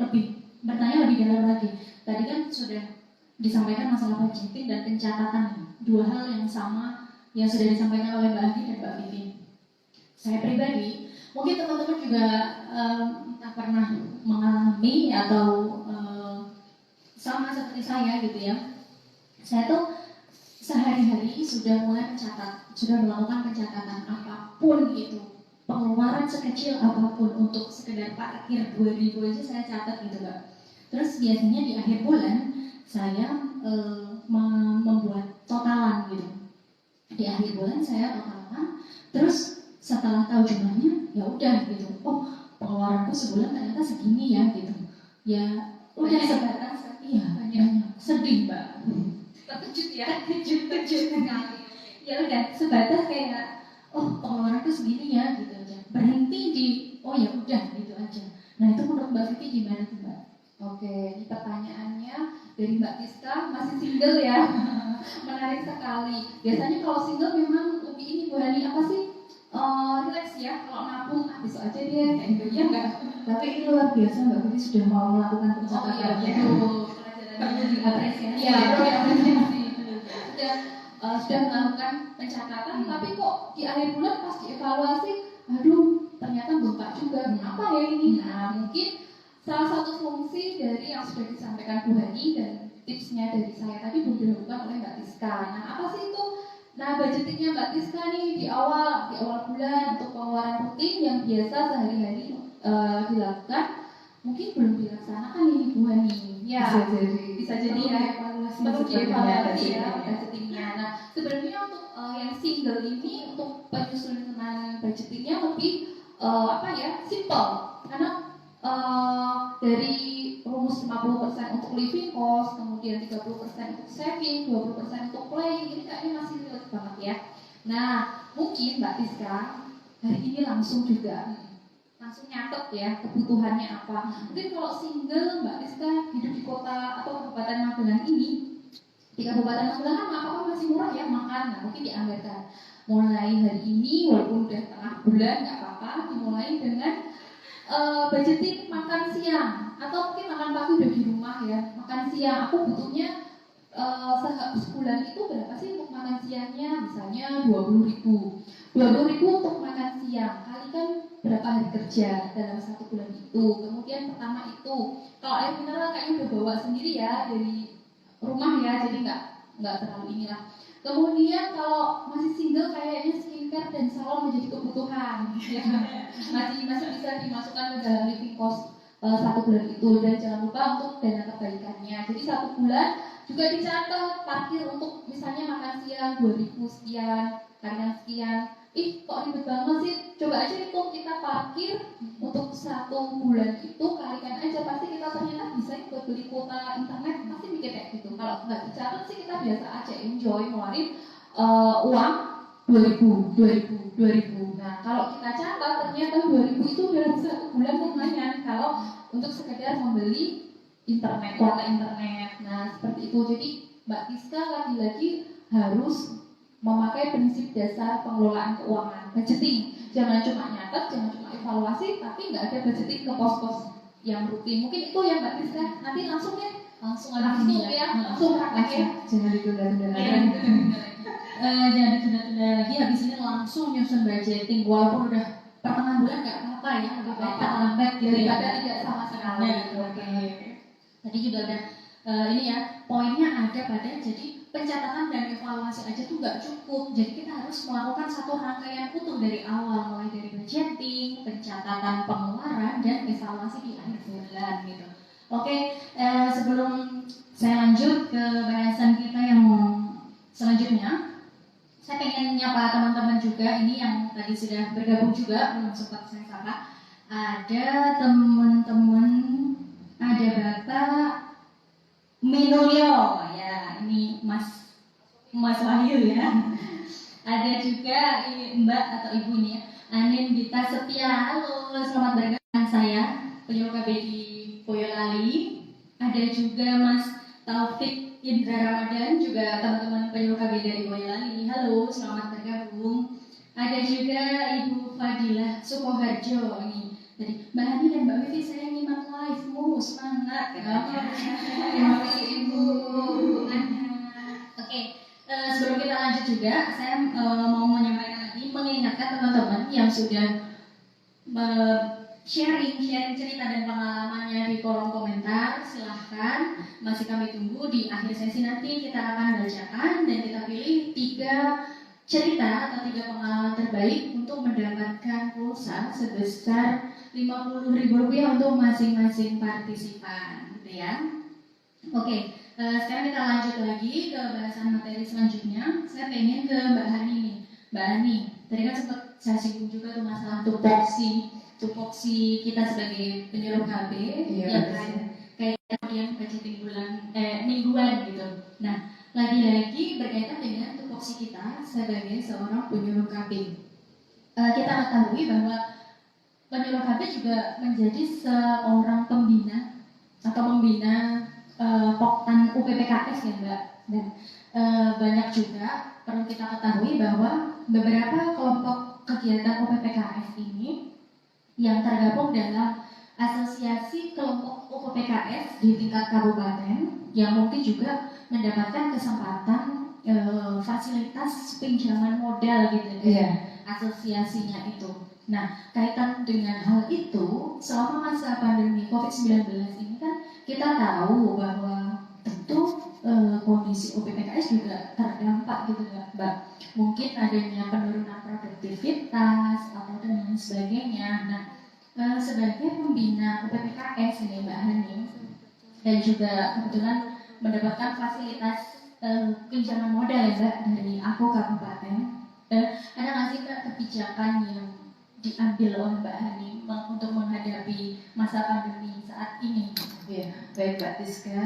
bertanya lebih dalam lagi. Tadi kan sudah disampaikan masalah budgeting dan pencatatan, dua hal yang sama yang sudah disampaikan oleh Mbak Andi dan Mbak Vivi. Saya pribadi, mungkin teman-teman juga entah pernah mengalami atau sama seperti saya gitu ya. Saya tuh sehari-hari sudah mulai mencatat, sudah melakukan pencatatan apapun itu, pengeluaran sekecil apapun untuk sekedar parkir 2000 aja saya catat gitu Mbak. Terus biasanya di akhir bulan saya membuat totalan gitu. Di akhir bulan saya totalan, terus setelah tahu jumlahnya ya udah gitu. Oh, pengeluaranku sebulan ternyata segini ya gitu. Ya udah sebatas iya banyak. Sedih Mbak. Terkejut ya, terkejut sekali. Ya udah sebatas kayak oh pengeluaranku segini ya gitu aja. Berhenti di oh ya udah gitu aja. Nah itu menurut Mbak Vivi gimana tuh Mbak? Oke, ini pertanyaannya dari Mbak Tiska, masih single ya? Menarik sekali. Biasanya kalau single memang lebih ini Bu Hani, apa sih? Relax ya, kalau nabung, besok aja dia kayak gitu ya enggak? Tapi ini luar biasa Mbak Vivi sudah mau melakukan pencatatan. Itu pelajaran diapresiasi. Iya, perlu diapresiasi. Sudah melakukan pencatatan, tapi kok di akhir bulan pas dievaluasi, aduh ternyata bengkak juga. Apa ya ini? Nah, mungkin salah satu fungsi dari yang sudah disampaikan Bu Hani dan tipsnya dari saya tadi belum dilakukan oleh Mbak Tiska. Nah, apa sih itu? Nah, budgetingnya Mbak Tiska nih di awal bulan untuk pengeluaran rutin yang biasa sehari-hari dilakukan, mungkin belum dilaksanakan ini Bu Hani. Ya, bisa jadi ya, perlu dievaluasi ya budgetingnya. Nah, sebenarnya untuk yang single ini untuk penyusunan budgetingnya lebih simple karena dari rumus 50% untuk living cost, kemudian 30% untuk saving, 20% untuk playing, ini kayaknya masih relate banget ya. Nah, mungkin Mbak Tiska hari ini langsung nyatet ya kebutuhannya apa. Mungkin kalau single Mbak Tiska hidup di kota atau Kabupaten Magelang ini, di Kabupaten Magelang kan apa masih murah ya makan. Nah, mungkin dianggarkan mulai hari ini walaupun udah tengah bulan nggak apa-apa, dimulai dengan budgeting makan siang atau mungkin makan pagi udah di rumah ya. Makan siang aku butuhnya sebulan itu berapa sih untuk makan siangnya? Misalnya 20.000 untuk makan siang, kalikan berapa hari kerja dalam satu bulan itu. Kemudian pertama itu kalau air mineral kayaknya udah bawa sendiri ya dari rumah ya, jadi nggak terlalu inilah. Kemudian kalau masih single kayaknya skincare dan salon menjadi kebutuhan ya. masih bisa dimasukkan ke dalam living cost satu bulan itu. Dan jangan lupa untuk dana kebaikannya, jadi satu bulan juga dicatat parkir untuk misalnya makan siang 2000 sekian, kalian sekian. Kok ribet banget sih, coba aja hitung kita parkir untuk satu bulan itu, kalikan aja pasti kita ternyata bisa buat beli kuota internet, pasti mikir kayak gitu. Kalau nggak dicatat sih kita biasa aja enjoy ngeluarin uang 2000. Nah kalau kita catat ternyata 2000 itu dalam satu bulan lumayan kalau untuk sekedar membeli internet, kuota internet. Nah seperti itu. Jadi Mbak Tiska lagi-lagi harus memakai prinsip dasar pengelolaan keuangan, budgeting. Jangan cuma nyatet, jangan cuma evaluasi, tapi nggak ada budgeting ke pos-pos yang rutin. Mungkin itu ya Mbak Tiska. Nanti langsung ya, langsung praktek ya. Jangan ditunda-tunda lagi. Jangan ditunda-tunda lagi. Habis ini langsung nyusun budgeting, walaupun udah pertengahan bulan nggak apa-apa ya, lebih baik terlambat gitu ya. Daripada tidak sama sekali. Oke. Tadi juga udah ini ya, poinnya ada pada jadi pencatatan dan evaluasi aja tuh nggak cukup. Jadi kita harus melakukan satu rangkaian utuh dari awal, mulai dari budgeting, pencatatan pengeluaran, dan evaluasi di akhir bulan gitu. Oke, sebelum saya lanjut ke bahasan kita yang selanjutnya, saya pengen nyapa teman-teman juga ini yang tadi sudah bergabung juga, belum sempat saya sapa. Ada teman-teman, ada Bapak Minulio ya, ini Mas Wahyu ya. Ada juga Mbak atau Ibu nih ya, Anin Gita Setia. Halo, selamat bergabung saya, penyuluh KB di Boyolali. Ada juga Mas Taufik Indra Ramadan, juga teman-teman penyuluh KB dari Boyolali. Halo, selamat bergabung. Ada juga Ibu Fadilah Sukoharjo nih. Jadi Mbak Hani dan Mbak Vivi, saya nyimak live-mu, semangat. Terima kasih Ibu. Oke, sebelum kita lanjut juga, saya mau menyampaikan lagi, mengingatkan teman-teman yang sudah sharing cerita dan pengalamannya di kolom komentar. Silahkan, masih kami tunggu. Di akhir sesi nanti kita akan bacakan dan kita pilih 3 cerita atau 3 pengalaman terbaik untuk mendapatkan pulsa sebesar Rp50.000 untuk masing-masing partisipan, gitu ya. Oke, sekarang kita lanjut lagi ke bahasan materi selanjutnya. Saya pengen ke Mbak Hani nih. Mbak Hani, tadi kan sempat saya singgung juga tuh masalah tupoksi kita sebagai penyuluh KB, Iya, yang betul. kayak kemudian budgeting mingguan gitu. Nah, lagi-lagi berkaitan dengan tupoksi kita sebagai seorang penyuluh KB. Kita ketahui bahwa penyuluh KB juga menjadi seorang pembina atau membina Poktan UPPKS ya Mbak. Dan banyak juga perlu kita ketahui bahwa beberapa kelompok kegiatan UPPKS ini yang tergabung dalam asosiasi kelompok UPPKS di tingkat kabupaten yang mungkin juga mendapatkan kesempatan fasilitas pinjaman modal gitu Iya. asosiasinya itu. Nah, kaitan dengan hal itu, selama masa pandemi COVID-19 ini kan kita tahu bahwa tentu kondisi UPPKS juga terdampak gitu ya Mbak. Mungkin adanya penurunan produktivitas atau dan lain sebagainya. Nah, sebagai pembina UPPKS ini Mbak Hani dan juga kebetulan mendapatkan fasilitas pinjaman modal ya Mbak dari Aku Kabupaten. Ada nggak sih Mbak kebijakan yang diambil oleh Mbak Hani untuk menghadapi masa pandemi saat ini? Iya, baik Mbak Tiska,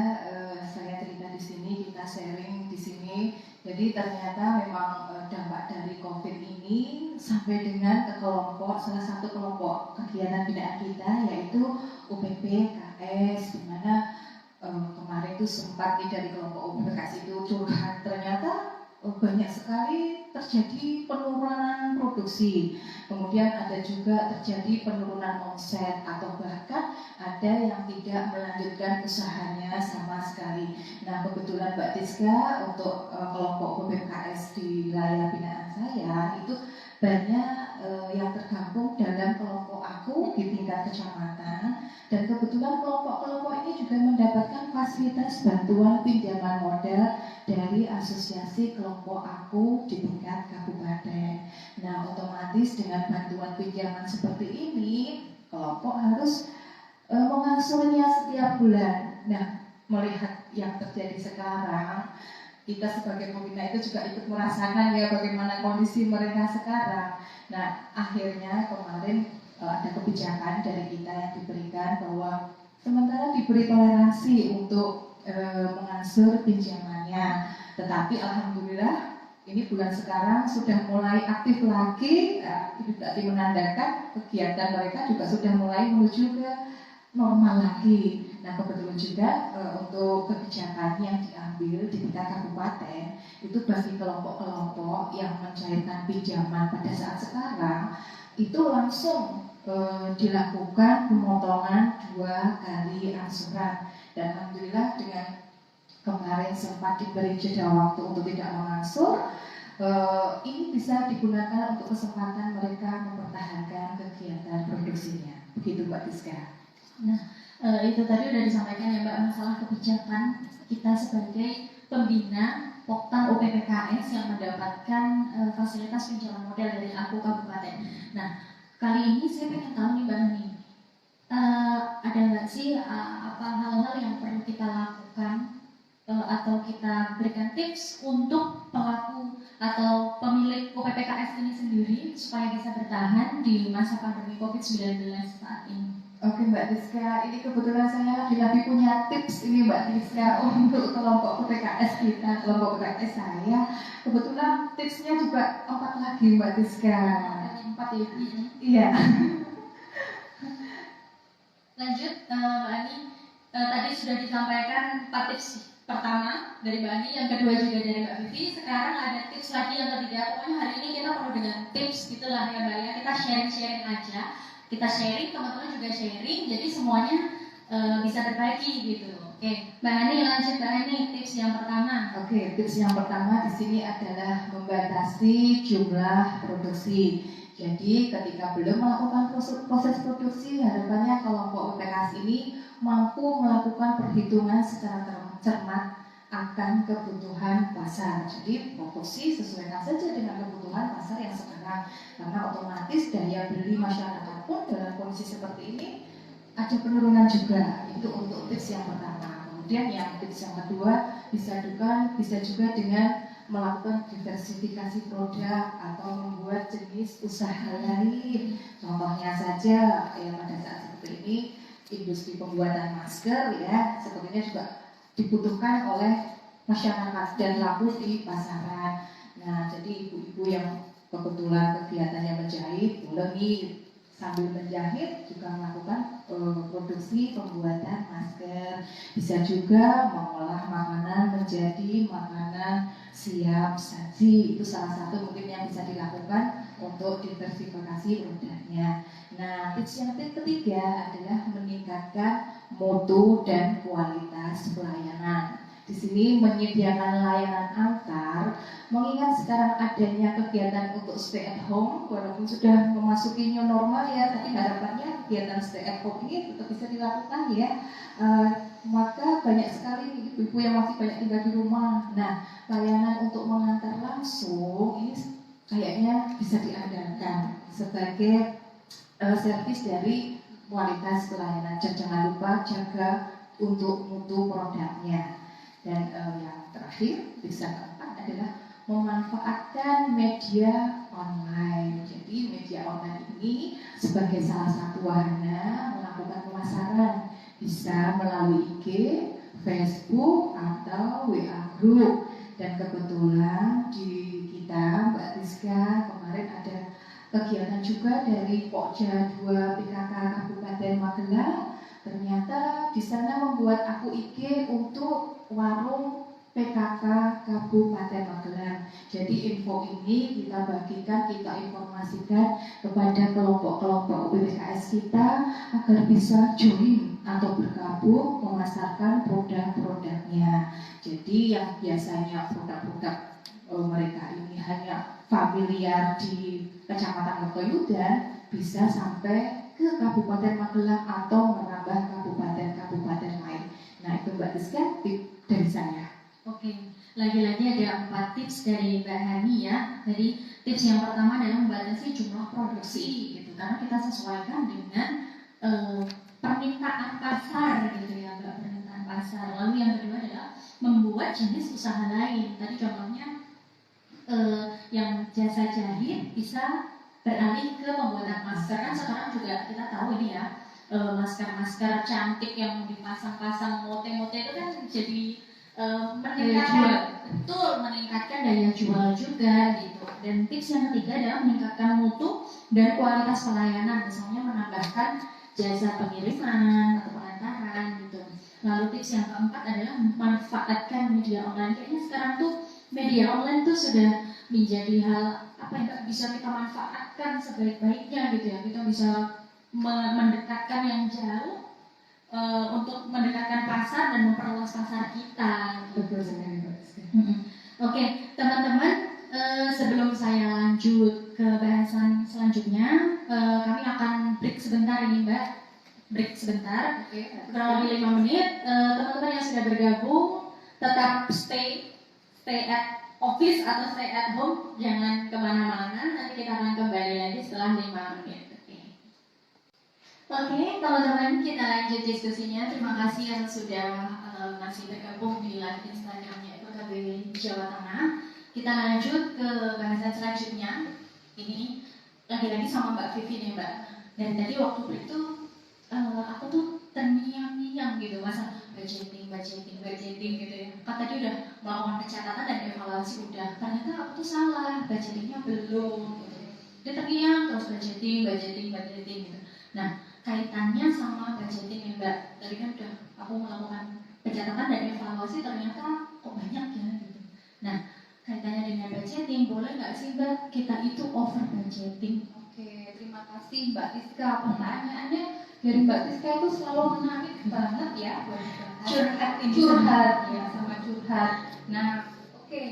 saya cerita di sini, kita sharing di sini. Jadi ternyata memang dampak dari COVID ini sampai dengan ke kelompok, salah satu kelompok kegiatan binaan kita yaitu UPPKS, di mana kemarin itu sempat dari kelompok UPPKS itu curhat, ternyata banyak sekali terjadi penurunan produksi, kemudian ada juga terjadi penurunan omset atau bahkan ada yang tidak melanjutkan usahanya sama sekali. Nah, kebetulan Mbak Tiska untuk kelompok UPPKS di wilayah binaan saya itu banyak yang tergabung dalam kelompok aku di tingkat kecamatan, dan kebetulan kelompok-kelompok ini juga mendapatkan fasilitas bantuan pinjaman modal dari asosiasi kelompok aku di tingkat kabupaten. Nah, otomatis dengan bantuan pinjaman seperti ini, kelompok harus mengangsurnya setiap bulan. Nah, melihat yang terjadi sekarang, kita sebagai pembina itu juga ikut merasakan ya bagaimana kondisi mereka sekarang. Nah, akhirnya kemarin ada kebijakan dari kita yang diberikan bahwa sementara diberi toleransi untuk mengangsur pinjamannya, tetapi alhamdulillah ini bulan sekarang sudah mulai aktif lagi, itu berarti menandakan kegiatan mereka juga sudah mulai menuju ke normal lagi. Nah, kebetulan juga untuk kebijakan yang diambil di tingkat kabupaten itu bagi kelompok-kelompok yang mencairkan pinjaman pada saat sekarang itu langsung dilakukan pemotongan 2 kali angsuran. Dan alhamdulillah dengan kemarin sempat diberi jeda waktu untuk tidak mengangsur, ini bisa digunakan untuk kesempatan mereka mempertahankan kegiatan produksinya. Begitu Mbak Tiska. Nah, itu tadi udah disampaikan ya Mbak, masalah kebijakan kita sebagai pembina Poktan UPPKS yang mendapatkan fasilitas pinjaman modal dari Aku Kabupaten. Nah, kali ini saya pengen tahu nih Mbak Hani, ada nggak sih apa hal-hal yang perlu kita lakukan atau kita berikan tips untuk pelaku atau pemilik UPPKS ini sendiri supaya bisa bertahan di masa pandemi COVID-19 saat ini? Oke Mbak Tiska, ini kebetulan saya lagi punya tips ini Mbak Tiska untuk kelompok PKS kita, kelompok PKS saya. Kebetulan tipsnya juga 4 lagi Mbak Tiska. 4 ya? Iya. Lanjut Mbak Ani, tadi sudah disampaikan 4 tips pertama dari Mbak Ani, yang kedua juga dari Mbak Vivi. Sekarang ada tips lagi yang ketiga. Pokoknya hari ini kita perlu dengan tips gitulah ya Mbak ya. Kita sharing-sharing aja. Kita sharing, teman-teman juga sharing. Jadi semuanya bisa berbagi gitu. Oke, Mbak Ani lanjut. Mbak Ani, tips yang pertama. Oke, tips yang pertama di sini adalah membatasi jumlah produksi. Jadi ketika belum melakukan proses produksi, harapannya kelompok UTKS ini mampu melakukan perhitungan secara cermat akan kebutuhan pasar. Jadi produksi sesuaikan saja dengan kebutuhan pasar yang sekarang, karena otomatis daya beli masyarakat pun dalam kondisi seperti ini ada penurunan juga. Itu untuk tips yang pertama. Kemudian yang tips yang kedua bisa juga dengan melakukan diversifikasi produk atau membuat jenis usaha lain. Contohnya saja ya pada saat seperti ini industri pembuatan masker ya sepertinya juga dibutuhkan oleh masyarakat dan laku di pasaran. Nah, jadi ibu-ibu yang kebetulan kegiatannya menjahit, boleh nih sambil menjahit juga melakukan produksi pembuatan masker. Bisa juga mengolah makanan menjadi makanan siap saji. Itu salah satu mungkin yang bisa dilakukan untuk diversifikasi produknya. Nah, tips yang ketiga adalah meningkatkan mutu dan kualitas pelayanan. Di sini menyediakan layanan antar, mengingat sekarang adanya kegiatan untuk stay at home, walaupun sudah memasuki new normal ya, tapi harapannya kegiatan stay at home ini tetap bisa dilakukan ya. Maka banyak sekali ibu-ibu yang masih banyak tinggal di rumah. Nah, layanan untuk mengantar langsung ini kayaknya bisa diandalkan sebagai servis dari kualitas pelayanan. Dan jangan lupa jaga untuk mutu produknya. Dan yang terakhir, bisa keempat adalah memanfaatkan media online. Jadi media online ini sebagai salah satu wahana melakukan pemasaran, bisa melalui IG, Facebook atau WA Group. Dan kebetulan di kita Mbak Rizka kemarin ada kegiatan juga dari Pokja 2 PKK Kabupaten Magelang. Ternyata di sana membuat aku IG untuk warung PKK Kabupaten Magelang. Jadi info ini kita bagikan, kita informasikan kepada kelompok-kelompok UPPKS kita agar bisa join atau bergabung memasarkan produk-produknya. Jadi yang biasanya produk-produk mereka ini hanya familiar di Kecamatan Kertoyudan bisa sampai ke Kabupaten Magelang atau menambah kabupaten-kabupaten lain. Nah itu Mbak Rizka tips dari saya. Oke, lagi-lagi ada 4 tips dari Mbak Hani ya. Jadi tips yang pertama adalah membatasi jumlah produksi gitu, karena kita sesuaikan dengan permintaan pasar gitu ya Mbak, permintaan pasar. Lalu yang kedua adalah membuat jenis usaha lain. Tadi contohnya yang jasa jahit bisa beralih ke pembuatan masker. Kan sekarang juga kita tahu ini ya, masker-masker cantik yang dipasang-pasang mote-mote itu kan jadi meningkatkan daya jual juga gitu. Dan tips yang ketiga adalah meningkatkan mutu dan kualitas pelayanan, misalnya menambahkan jasa pengiriman atau pengantaran gitu. Lalu tips yang keempat adalah memanfaatkan media online. Kayaknya sekarang tuh media online tuh sudah menjadi hal apa yang bisa kita manfaatkan sebaik-baiknya gitu ya. Kita bisa mendekatkan yang jauh untuk mendekatkan pasar dan memperluas pasar kita. Betul sekali, Mbak. Oke, teman-teman, sebelum saya lanjut ke bahasan selanjutnya, kami akan break sebentar ini Mbak. Break sebentar, kurang lebih 5 menit. Teman-teman yang sudah bergabung tetap stay at office atau stay at home, jangan kemana-mana. Nanti kita akan kembali lagi setelah 5 menit. Oke, teman-teman, kita lanjut diskusinya. Terima kasih yang sudah masih bergabung di live Instagramnya PKB Jawa Tengah. Kita lanjut ke bahasan selanjutnya. Ini lagi-lagi sama Mbak Vivi nih Mbak. Dari tadi waktu itu aku tuh terngiang-ngiang gitu, masa budgeting gitu ya. Kan tadi udah melakukan pencatatan dan evaluasi udah. Ternyata aku tuh salah, budgetingnya belum gitu. Dia terngiang terus budgeting gitu. Nah, kaitannya sama budgeting ya Mbak. Tadi kan udah aku melakukan pencatatan dan evaluasi ternyata kok banyak ya gitu. Nah, kaitannya dengan budgeting, boleh nggak sih Mbak kita itu over budgeting? Oke, terima kasih Mbak Tiska. Pertanyaannya dari Mbak Tiska itu selalu menarik banget ya. Curhat ya, sama curhat. Nah, oke,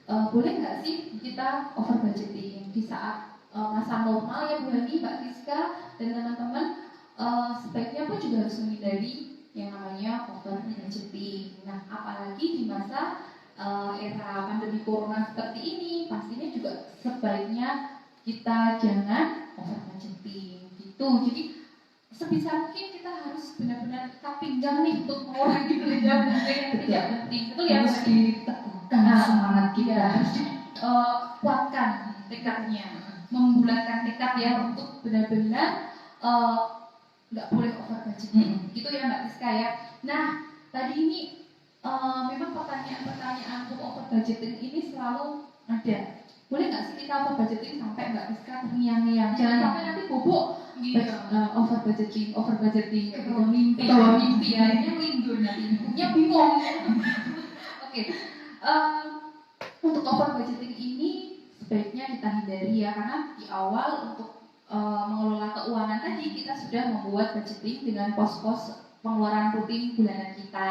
boleh nggak sih kita over budgeting di saat masa normal ya Bu Hani, Mbak Tiska dan teman-teman, sebaiknya pun juga harus menghindari yang namanya over budgeting. Nah, apalagi di masa era pandemi corona seperti ini, pastinya juga sebaiknya kita jangan over budgeting gitu. Jadi sebisa mungkin kita harus benar-benar kita pinggang nih untuk mengurangi belanja-belanja yang tidak penting. Betul ya, Harus ditekan semangat kita. harus kuatkan tekadnya, membulatkan tekad ya untuk benar-benar nggak boleh over budgeting. Gitu ya Mbak Tiska ya. Nah, tadi ini memang pertanyaan-pertanyaan untuk over budgeting ini selalu ada. Boleh nggak sih kita over budgeting sampai Mbak Tiska terngiang-ngiang? Jangan sampai nanti bobok over budgeting Kebawa mimpi. kebawa mimpi ya, ini lindur nanti ibunya bingung. Oke, untuk over budgeting ini sebaiknya kita hindari ya, karena di awal untuk mengelola keuangan tadi kita sudah membuat budgeting dengan pos-pos pengeluaran rutin bulanan kita.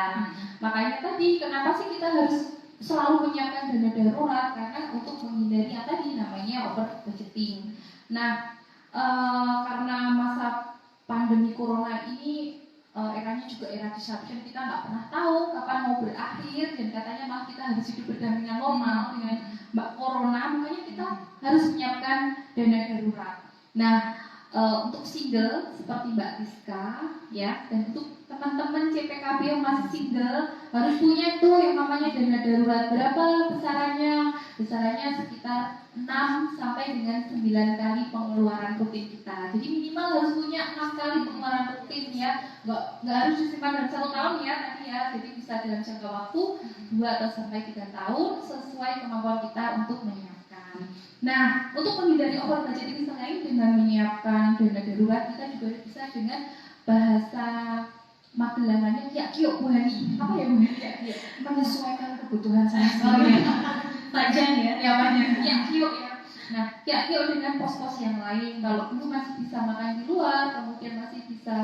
Makanya tadi kenapa sih kita harus selalu menyiapkan dana darurat, karena untuk menghindari yang tadi namanya over budgeting. Nah, karena masa pandemi corona ini eranya juga era disruption, kita nggak pernah tahu kapan mau berakhir, dan katanya malah kita harus hidup berdampingan normal dengan Mbak Corona, makanya kita harus menyiapkan dana darurat. Nah, untuk single seperti Mbak Tiska ya, dan untuk teman-teman CPKB yang masih single harus punya tuh yang namanya dana darurat. Berapa besarannya? Besarannya sekitar 6 sampai dengan 9 kali pengeluaran rutin kita. Jadi minimal harus punya 6 kali pengeluaran rutin ya. Nggak harus disimpan dalam 1 tahun ya tadi ya. Jadi bisa dalam jangka waktu 2 atau sampai 3 tahun sesuai kemampuan kita untuk menyiapkan. Nah, untuk menghindari over budgeting selain dengan menyiapkan dana darurat, kita juga bisa dengan bahasa Magelangannya kiak-kiok Bu Hani. Apa ya Bu Hani? Kiak-kiok. Menyesuaikan kebutuhan saya Oh sendiri. ya, panjang ya. Ya banyak kiak-kiok ya. Nah, kiak-kiok dengan pos-pos yang lain. Kalau dulu masih bisa makan di luar, kemudian masih bisa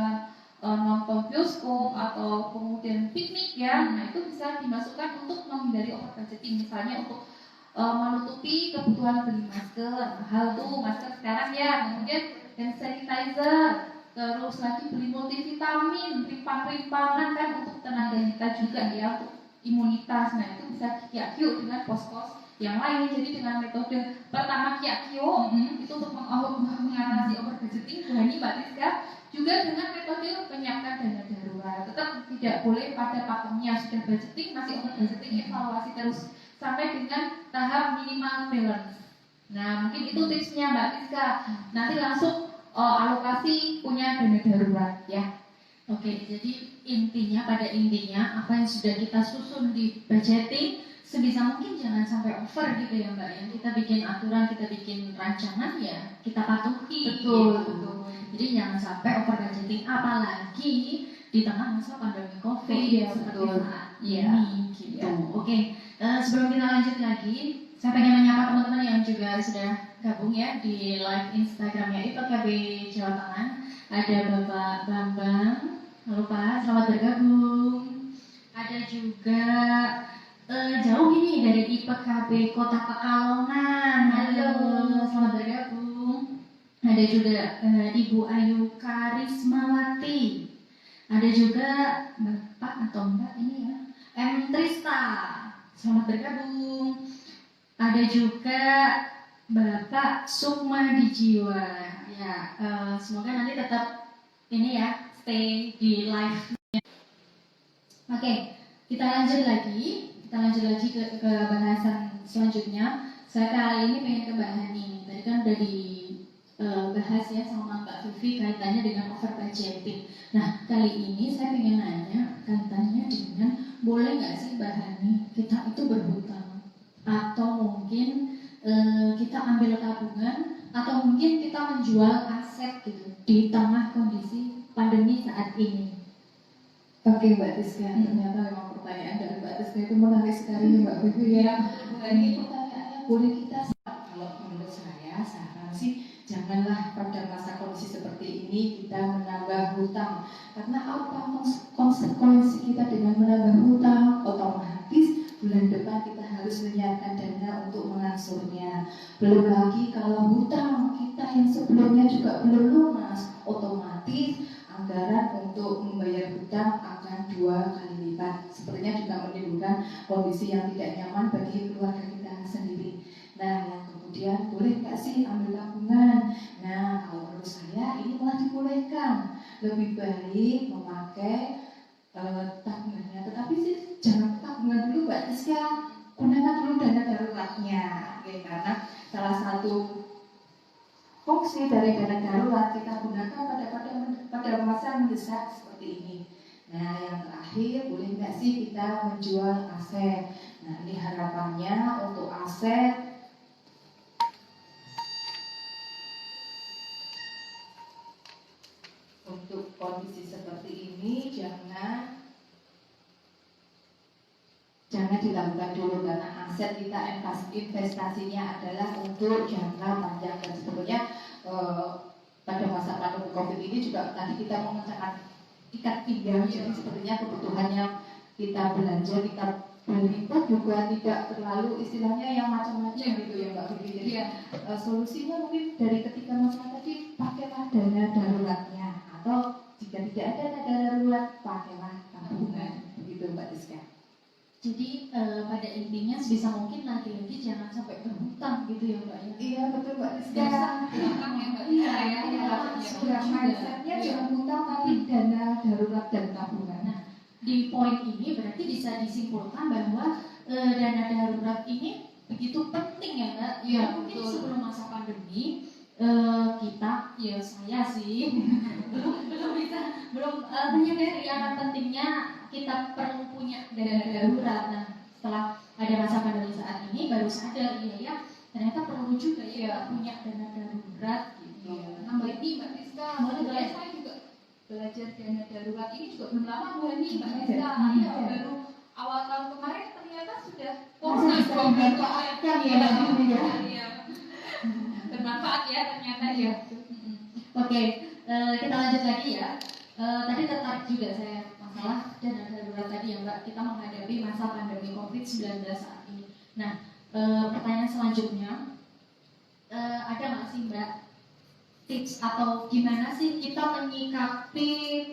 nonton bioskop atau kemudian piknik ya. Nah, itu bisa dimasukkan untuk menghindari over budgeting. Misalnya untuk menutupi kebutuhan beli masker, mahal tuh masker sekarang ya, kemudian hand sanitizer, terus lagi beli multivitamin, rimpang-rimpangan kan untuk tenaga kita juga ya, untuk imunitas. Nah, itu bisa kiak-kiok dengan pos-pos yang lain. Jadi dengan metode pertama kiak-kiok itu untuk mengatasi over budgeting, Hani Mbak Tiska, juga dengan metode menyiapkan dana darurat. Tetap tidak boleh pada pakemnya sudah budgeting masih over budgeting, evaluasi terus sampai dengan tahap minimal balance. Nah, mungkin itu tipsnya Mbak Tiska. Nanti langsung alokasi punya dana darurat ya. Oke, jadi pada intinya apa yang sudah kita susun di budgeting sebisa mungkin jangan sampai over gitu ya Mbak. Yang kita bikin aturan, kita bikin rancangan ya kita patuhi. Betul. Jadi jangan sampai over budgeting, apalagi di tengah masa pandemi COVID Iya, seperti betul. saat Iya. ini gitu. Iya. Oke, sebelum kita lanjut lagi, saya pengen menyapa teman-teman yang juga sudah gabung ya di live Instagramnya IPKB Jawa Tengah. Ada Bapak Bambang, halo Pak, selamat bergabung. Ada juga jauh ini dari IPKB Kota Pekalongan, halo, selamat bergabung. Ada juga Ibu Ayu Karismawati. Ada juga Bapak atau Mbak ini ya, M. Trista, selamat bergabung. Ada juga Bapak Sukma di Jiwa. Ya, semoga nanti tetap ini ya, stay di live. Oke, kita lanjut lagi ke bahasan selanjutnya. Saya kali ini pengen ke Mbak Hani. Tadi kan udah dibahas ya sama Mbak Vivi kaitannya dengan over budgeting. Nah, kali ini saya pengen nanya kaitannya dengan boleh nggak sih Mbak Hani kita itu berhutang, atau mungkin kita ambil tabungan, atau mungkin kita menjual aset gitu di tengah kondisi pandemi saat ini. Oke Mbak Tiska, ternyata memang pertanyaan dari Mbak Tiska itu menarik sekali ya Mbak Vivi ya. Ini pertanyaannya boleh kita kalau menurut saya saran sih janganlah pada masa kondisi seperti ini kita menambah hutang. Karena apa konsekuensi kita dengan menambah hutang? Otomatis bulan depan kita harus menyiapkan dana untuk mengangsurnya. Belum lagi kalau hutang kita yang sebelumnya juga belum lunas, otomatis anggaran untuk membayar hutang akan 2 kali lipat. Sepertinya juga menimbulkan kondisi yang tidak nyaman bagi keluarga kita sendiri. Nah, yang kemudian boleh nggak sih ambil tabungan? Nah, kalau menurut saya ini malah dibolehkan. Lebih baik memakai tabungannya. Tetapi sih jangan tabungan dulu Mbak Tiska. Gunakan dulu dana daruratnya. Oke, karena salah satu fungsi dari dana darurat kita gunakan pada masa mendesak seperti ini. Nah, yang terakhir boleh nggak sih kita menjual aset? Nah, ini harapannya untuk aset untuk kondisi seperti ini jangan dilakukan dulu karena aset kita investasinya adalah untuk jangka panjang dan sebetulnya pada masa pandemi COVID ini juga tadi kita memecahkan ikat pinggang, jadi sepertinya kebutuhan yang kita belanja kita beli pun juga tidak terlalu istilahnya yang macam-macam gitu ya Mbak Vivi. Jadi solusinya mungkin dari ketika masalah tadi pakailah dana daruratnya atau jika tidak ada dana darurat pakailah tabungan begitu Mbak Tiska. Jadi pada intinya sebisa mungkin lagi-lagi jangan sampai berhutang gitu ya Mbak ya. Iya betul Mbak Tiska. Sudah mindsetnya jangan hutang tapi dana darurat dan tabungan. Nah, di poin ini berarti bisa disimpulkan bahwa dana darurat ini begitu penting ya Mbak. Iya, Mungkin betul. sebelum masa pandemi kita, ya saya sih belum menyadari akan pentingnya kita perlu punya dana darurat. Nah, setelah ada masa pandemi saat ini baru sadar ya ternyata perlu juga ya punya dana darurat gitu. Nambah ini Mbak Tiska, sebenarnya saya juga belajar dana darurat ini juga belum lama Bu ini Mbak Tiska. Iya, baru awal tahun kemarin ternyata sudah bermanfaatkan ya. Iya. Bermanfaat ya ternyata ya. Oke, kita lanjut lagi ya. Tadi tertarik juga saya masalah dana darurat tadi ya Mbak. Kita menghadapi masa pandemi COVID-19 saat ini. Nah, pertanyaan selanjutnya, ada nggak sih Mbak tips atau gimana sih kita menyikapi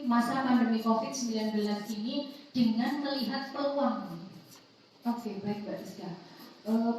masa pandemi COVID-19 ini dengan melihat peluang? Oke, baik Mbak Tiska.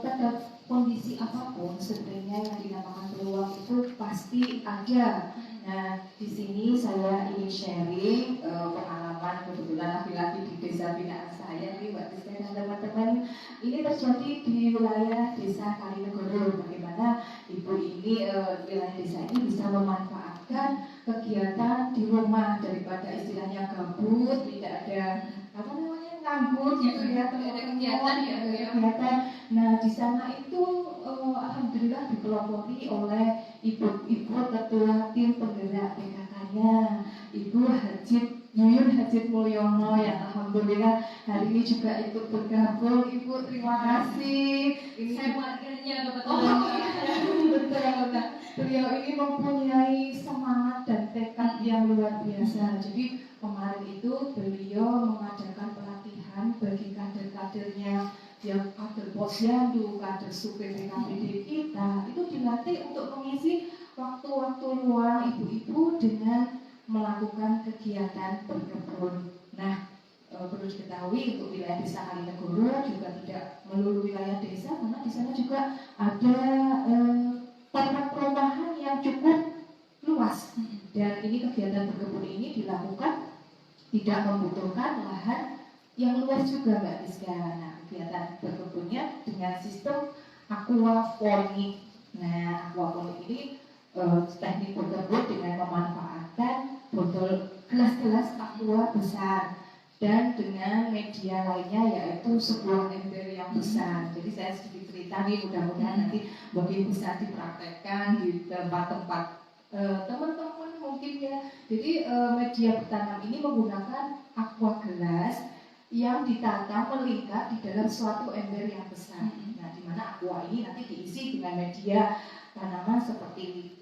Pada kondisi apapun sebenarnya yang dinamakan peluang itu pasti ada. Nah, di sini saya ingin sharing pengalaman kebetulan laki-laki di desa binaan saya nih Mbak Tiska dan teman-teman. Ini terjadi di wilayah desa Kalinegoro. Bagaimana ibu ini wilayah desa ini bisa memanfaatkan kegiatan di rumah daripada istilahnya gabut, tidak ada apa namanya nganggur gitu ya, kegiatan. Nah, di sana itu alhamdulillah dipelopori oleh ibu ketua tim penggerak PKK-nya, Ibu Yuyun Hajit Mulyono yang alhamdulillah hari ini juga ikut bergabung. Ibu terima kasih. Saya warganya Betul. Beliau ini mempunyai semangat dan tekad yang luar biasa. Jadi kemarin itu beliau mengadakan pelatihan bagi kader-kadernya yang kader posyandu, kader supir PKPD kita itu dilatih untuk mengisi waktu-waktu luang ibu-ibu dengan melakukan kegiatan berkebun. Nah, perlu diketahui untuk wilayah desa Kalinegoro juga tidak melulu wilayah desa, karena di sana juga ada tanah perumahan yang cukup luas. Dan ini kegiatan berkebun ini dilakukan tidak membutuhkan lahan yang luas juga Mbak Tiska. Nah, kegiatan berkebunnya dengan sistem aquaponik. Nah, aquaponik ini teknik berkebun dengan memanfaatkan botol gelas-gelas aqua besar dan dengan media lainnya yaitu sebuah ember yang besar. Jadi saya sedikit cerita nih, mudah-mudahan nanti mungkin bisa dipraktekkan di tempat-tempat teman-teman mungkin ya. Jadi media bertanam ini menggunakan aqua serta melingkar di dalam suatu ember yang besar. Nah, di mana aqua ini nanti diisi dengan media tanaman seperti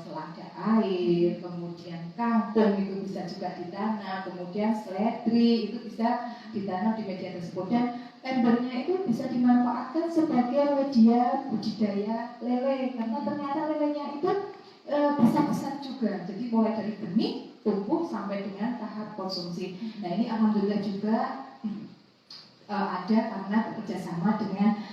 selada air, kemudian kangkung itu bisa juga ditanam, kemudian seledri itu bisa ditanam di media tersebut, dan embernya itu bisa dimanfaatkan sebagai media budidaya lele, karena ternyata lelenya itu bisa besar juga, jadi mulai dari benih, tumbuh sampai dengan tahap konsumsi. Nah, ini alhamdulillah juga ada karena bekerjasama dengan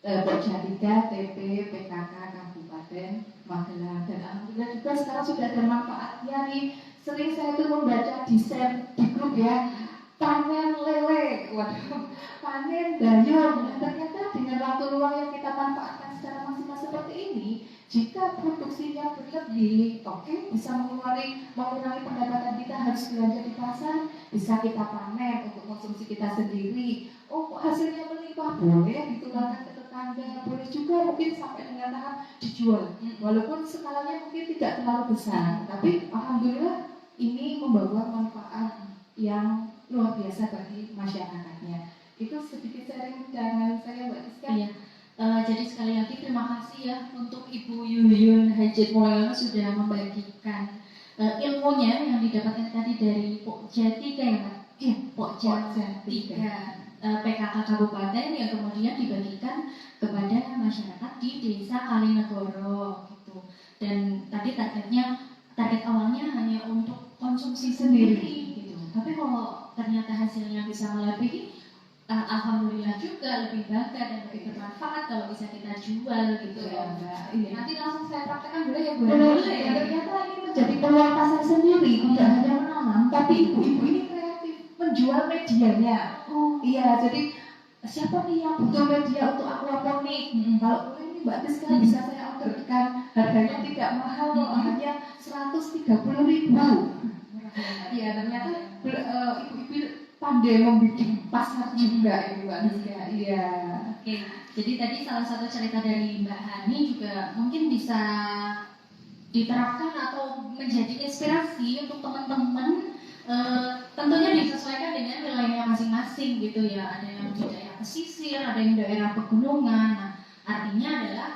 Pokja 3, TP, PKK Kabupaten Magelang, dan alhamdulillah juga sekarang sudah ada manfaatnya nih. Sering saya itu membaca di share di grup ya, panen lele, waduh, panen dayung. Nah, ternyata dengan waktu luang yang kita manfaatkan secara maksimal seperti ini, jika produksinya berlebih, oke, bisa mengurangi pendapatan kita harus belanja di pasar, bisa kita panen untuk konsumsi kita sendiri. Oh, hasilnya melimpah, boleh ditularkan ke tetangga, boleh juga mungkin sampai dengan tahap dijual, walaupun skalanya mungkin tidak terlalu besar, tapi alhamdulillah ini membawa manfaat yang luar biasa bagi masyarakatnya. Itu sedikit sharing dengan saya, Mbak Rizka. Iya. Jadi sekali lagi terima kasih ya untuk Ibu Yuyun Hajat Mulyono sudah membagikan ilmunya yang didapatkan tadi dari Pokja 3 ya Mbak? Iya, Pokja 3 PKK Kabupaten yang kemudian dibagikan kepada masyarakat di Desa Kalinegoro gitu. Dan tadi target awalnya hanya untuk konsumsi sendiri gitu. Tapi kalau ternyata hasilnya bisa melebihi, alhamdulillah juga lebih bangga dan lebih bermanfaat kalau bisa kita jual gitu ya Mbak. Iya. Nanti langsung saya praktekkan boleh ya Bu? Boleh. Ternyata ini menjadi peluang pasar sendiri, tidak hanya menanam, tapi ibu-ibu ini kreatif menjual medianya. Iya, jadi siapa nih yang butuh media untuk aquaponik? Kalau boleh nih Mbak Rizka bisa saya orderkan, harganya tidak mahal, hanya 130.000. Iya, ternyata ibu-ibu pandai membuat pasar juga ya Mbak Rizka. Iya. Oke, jadi tadi salah satu cerita dari Mbak Hani juga mungkin bisa diterapkan atau menjadi inspirasi untuk teman-teman. Tentunya disesuaikan dengan wilayahnya masing-masing gitu ya. Ada yang di daerah pesisir, ada yang daerah pegunungan. Nah, artinya adalah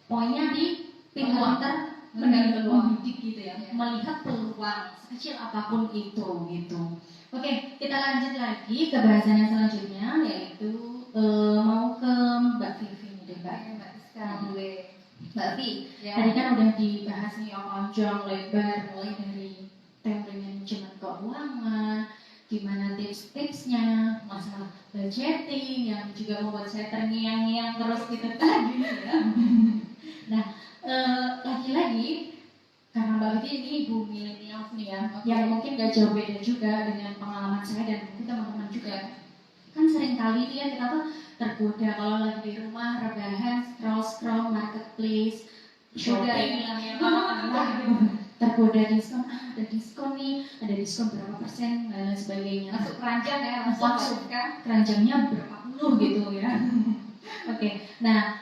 poinnya di pinter mendidik gitu ya, melihat peluang sekecil apapun itu gitu. Oke, kita lanjut lagi ke bahasan yang selanjutnya, yaitu mau ke Mbak Vivi nih deh Mbak. Mbak Rizka boleh. Mbak Vi, Ya. tadi kan udah dibahas nih yang panjang lebar, mulai dari template manajemen keuangan, gimana tips-tipsnya, masalah budgeting yang juga membuat saya terngiang-ngiang terus gitu tadi ya. Nah, lagi-lagi karena Mbak Vivi ini ibu milenial nih ya, yang mungkin gak jauh beda juga dengan pengalaman saya dan mungkin teman-teman juga. Kan sering kali nih ya kita tuh tergoda kalau lagi di rumah rebahan scroll marketplace shopping lah ya, tergoda diskon, ada diskon nih, ada diskon berapa persen dan lain sebagainya. Masuk keranjang ya, Langsung keranjangnya berapa puluh gitu ya. Oke, nah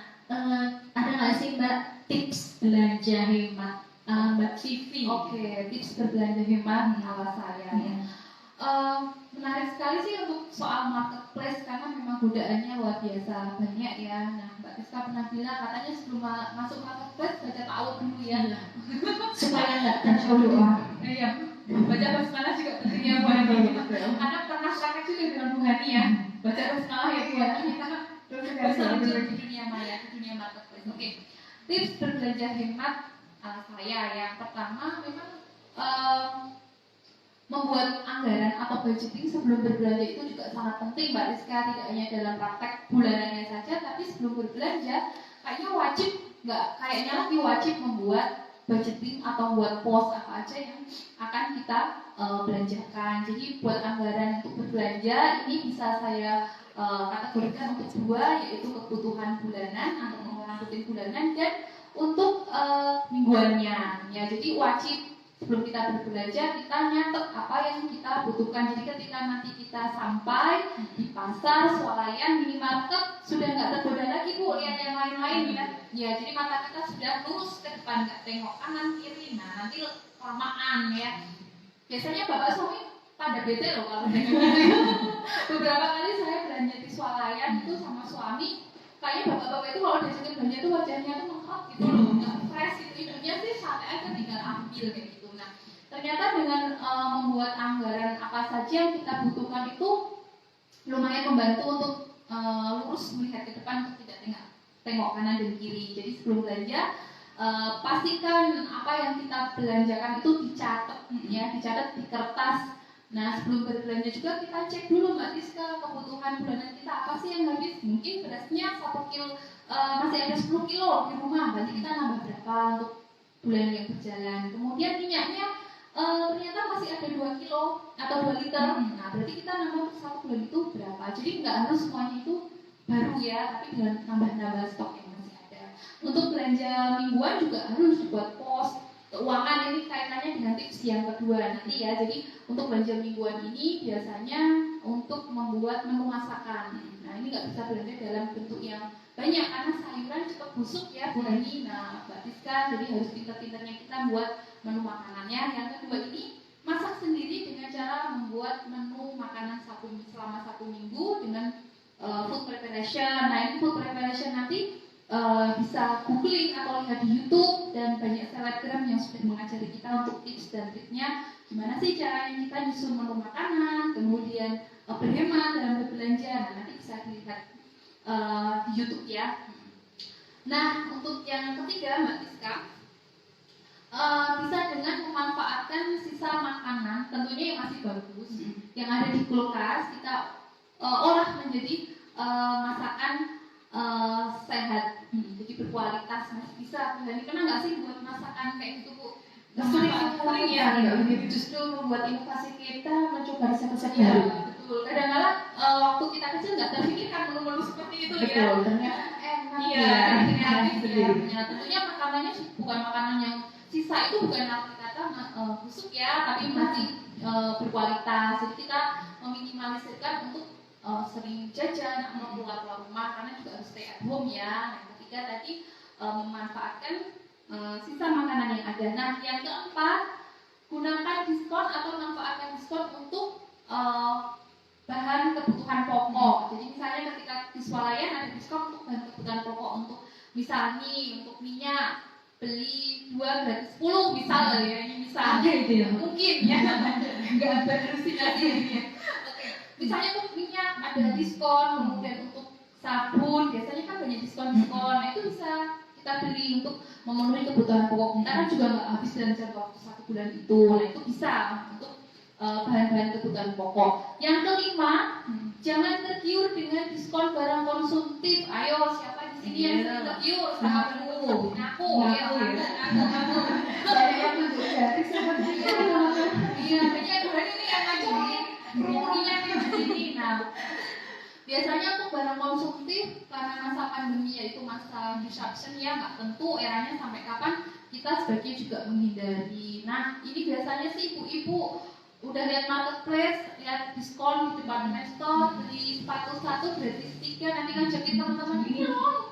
ada nggak sih Mbak tips belanja hemat Mbak Vivi? Oke, tips berbelanja hemat ala saya ya. Menarik sekali sih untuk soal marketplace karena memang godaannya luar biasa banyak ya. Nah, Mbak Rizka pernah bilang katanya sebelum masuk marketplace baca ta'awud dulu ya. Supaya nggak terdoa. Iya, baca basmalah juga penting ya Bu Hani. Karena pernah praktek juga dengan Bu Hani ya. Baca basmalah ya Bu Hani. Terus di dunia maya, di dunia marketplace. Oke, tips berbelanja hemat saya yang pertama memang membuat anggaran atau budgeting sebelum berbelanja itu juga sangat penting Mbak Rizka, tidak hanya dalam praktek bulanannya saja, tapi sebelum berbelanja kayaknya lagi wajib membuat budgeting atau buat pos apa aja yang akan kita belanjakan. Jadi buat anggaran untuk berbelanja ini bisa saya kategorikan untuk dua, yaitu kebutuhan bulanan atau pengeluaran rutin bulanan dan untuk mingguannya. Ya, jadi wajib sebelum kita berbelanja kita nyatet apa yang kita butuhkan. Jadi ketika nanti kita sampai di pasar, swalayan, minimarket sudah nggak tergoda lagi Bu lihat yang lain-lain ya. Ya, jadi mata kita sudah lurus ke depan, nggak tengok kanan kiri. Nah, nanti kelamaan ya. Biasanya bapak suami pada bete loh kalau kayak gitu. Beberapa kali saya belanja di swalayan itu sama suami, kayaknya bapak-bapak itu kalau diajakin belanja itu wajahnya tuh mengkot gitu loh, nggak fresh gitu, hidupnya sih santai aja tinggal ambil kayak gitu. Nah ternyata dengan membuat anggaran apa saja yang kita butuhkan itu lumayan membantu untuk lurus melihat ke depan, untuk tidak tengok kanan dan kiri. Jadi sebelum belanja pastikan apa yang kita belanjakan itu dicatat ya, dicatat di kertas. Nah sebelum berbelanja juga kita cek dulu Mbak Tiska, kebutuhan bulanan kita apa sih yang habis. Mungkin berasnya 1 kilo masih ada 10 kilo di rumah, berarti kita nambah berapa untuk bulan yang berjalan. Kemudian minyaknya ternyata masih ada 2 kilo atau 2 liter. Nah berarti kita nambah untuk 1 bulan itu berapa. Jadi nggak harus semuanya itu baru ya, tapi dengan nambah-nambah stok yang masih ada. Untuk belanja mingguan juga harus dibuat pos keuangan. Ini kaitannya dengan tips yang kedua nanti ya. Jadi untuk belanja mingguan ini biasanya untuk membuat menu masakan. Nah ini nggak bisa belanja dalam bentuk yang banyak karena sayuran cepat busuk ya Bu Hani. Nah Mbak Tiska, jadi harus pintar-pintarnya kita buat menu makanannya. Yang kedua ini masak sendiri dengan cara membuat menu makanan selama 1 minggu dengan food preparation. Nah ini food preparation nanti bisa googling atau lihat di YouTube, dan banyak selebgram yang sudah mengajari kita untuk tips dan triknya gimana sih caranya kita nyusun menu makanan, kemudian berhemat dalam berbelanja. Nah nanti bisa dilihat di YouTube ya. Nah untuk yang ketiga Mbak Tiska, bisa dengan memanfaatkan sisa makanan tentunya yang masih bagus yang ada di kulkas, kita olah menjadi masakan sehat, jadi berkualitas. Masih bisa. Jadi pernah nggak sih buat masakan kayak gitu Bu? Sering ya, justru membuat inovasi kita mencoba resep-resep Iya, baru. betul. Kadang-kadang waktu kita kecil nggak terpikirkan menu-menu seperti itu ya. Betul, ternyata enak. Iya, kreatif ya. Betul. Ya, tentunya makanannya bukan makanan yang sisa, itu bukan arti kata busuk ya, tapi masih berkualitas. Jadi kita meminimalisirkan untuk sering jajan atau keluar rumah karena juga harus stay at home ya. Nah, ketiga tadi memanfaatkan sisa makanan yang ada. Nah, yang keempat, gunakan diskon atau manfaatkan diskon untuk bahan kebutuhan pokok. Jadi misalnya ketika di swalayan ada diskon untuk bahan kebutuhan pokok, untuk misalnya untuk minyak beli 2 gratis 10 misal ya, ini misal Itu ya. mungkin ya nggak ada halusinasi ini ya. Oke, misalnya untuk minyak ada diskon, kemudian untuk sabun biasanya kan banyak diskon. Nah itu bisa kita beli untuk memenuhi kebutuhan pokok kita, kan juga nggak habis dalam jangka waktu 1 bulan itu. Nah itu bisa untuk bahan-bahan kebutuhan pokok. Yang kelima, jangan tergiur dengan diskon barang konsumtif. Ayo, siapa di sini yang sering tergiur sama aku? Aku ya. Banyak yang tunjuk gratis sepertinya. Iya, banyak yang berani nih yang ngajarin kerumunan yang di sini. Nah, biasanya untuk barang konsumtif karena masa pandemi yaitu masa disruption ya, nggak tentu eranya sampai kapan, kita sebaiknya juga menghindari. Nah, ini biasanya sih ibu-ibu udah lihat marketplace, lihat diskon di department store, beli sepatu 1 gratis 3, nanti ngajakin teman-teman ini loh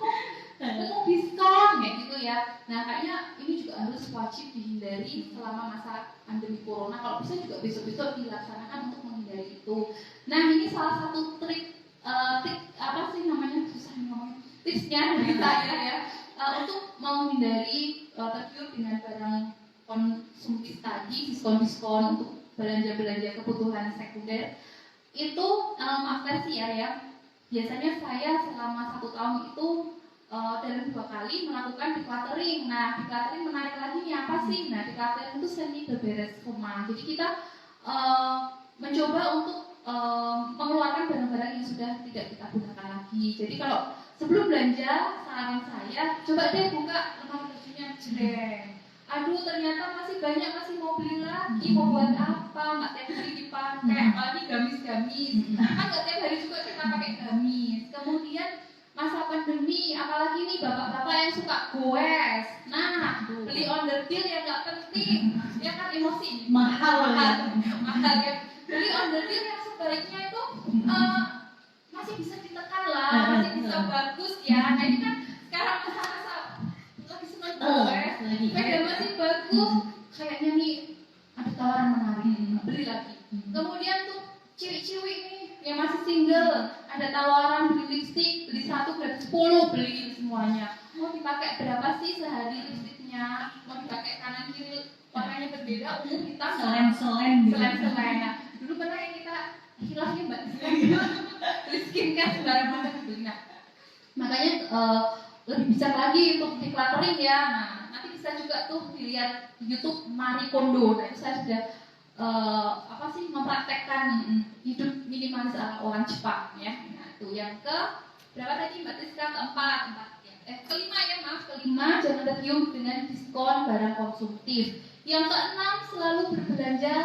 mau diskon kayak gitu ya. Nah kayaknya ini juga harus wajib dihindari selama masa pandemi corona. Kalau bisa juga besok-besok dilaksanakan untuk menghindari itu. Nah ini salah satu trik apa sih namanya, susah ngomongnya, tipsnya dari saya ya, untuk menghindari tergiur dengan barang konsumtif tadi, diskon-diskon untuk belanja-belanja kebutuhan sekunder itu. Maaf versi ya, biasanya saya selama 1 tahun itu dalam 2 kali melakukan decluttering. Nah decluttering menarik lagi nih apa sih? Nah decluttering itu seni beberes rumah. Jadi kita mencoba untuk mengeluarkan barang-barang yang sudah tidak kita gunakan lagi. Jadi kalau sebelum belanja, saran saya coba deh buka lemari bajunya, jreng. Aduh ternyata masih banyak, masih mau beli lagi, mau buat apa, nggak tiap hari dipakai, apalagi gamis-gamis kan nggak tiap hari juga kita pakai gamis. Kemudian masa pandemi, apalagi nih bapak-bapak yang suka goes, nah beli onderdil yang nggak penting ya kan, emosi Mahal ya, beli onderdil yang sebaiknya itu masih bisa ditekan lah, masih bisa bagus ya. Nah ini kan sekarang masa-masa lagi senang goes, sepeda masih bagus, kayaknya nih ada tawaran menarik, beli lagi. Kemudian tuh ciwi-ciwi nih yang masih single, ada tawaran beli lipstik, beli 1 gratis 10, beli semuanya. Mau dipakai berapa sih sehari lipstiknya? Mau dipakai kanan kiri warnanya berbeda, ungu hitam, Selen gitu. selain. Nah, dulu pernah yang kita hilangnya mbak, beli skincare sembarang macam beli. Nah, makanya lebih bijak lagi untuk decluttering ya. Nah, nanti bisa juga tuh dilihat YouTube Marie Kondo. Nah, itu saya sudah mempraktekkan hidup minimalis ala orang Jepang ya. Nah, itu yang ke berapa tadi Mbak Tiska? Keempat ya. Kelima jangan tergiur dengan diskon barang konsumtif. Yang keenam selalu berbelanja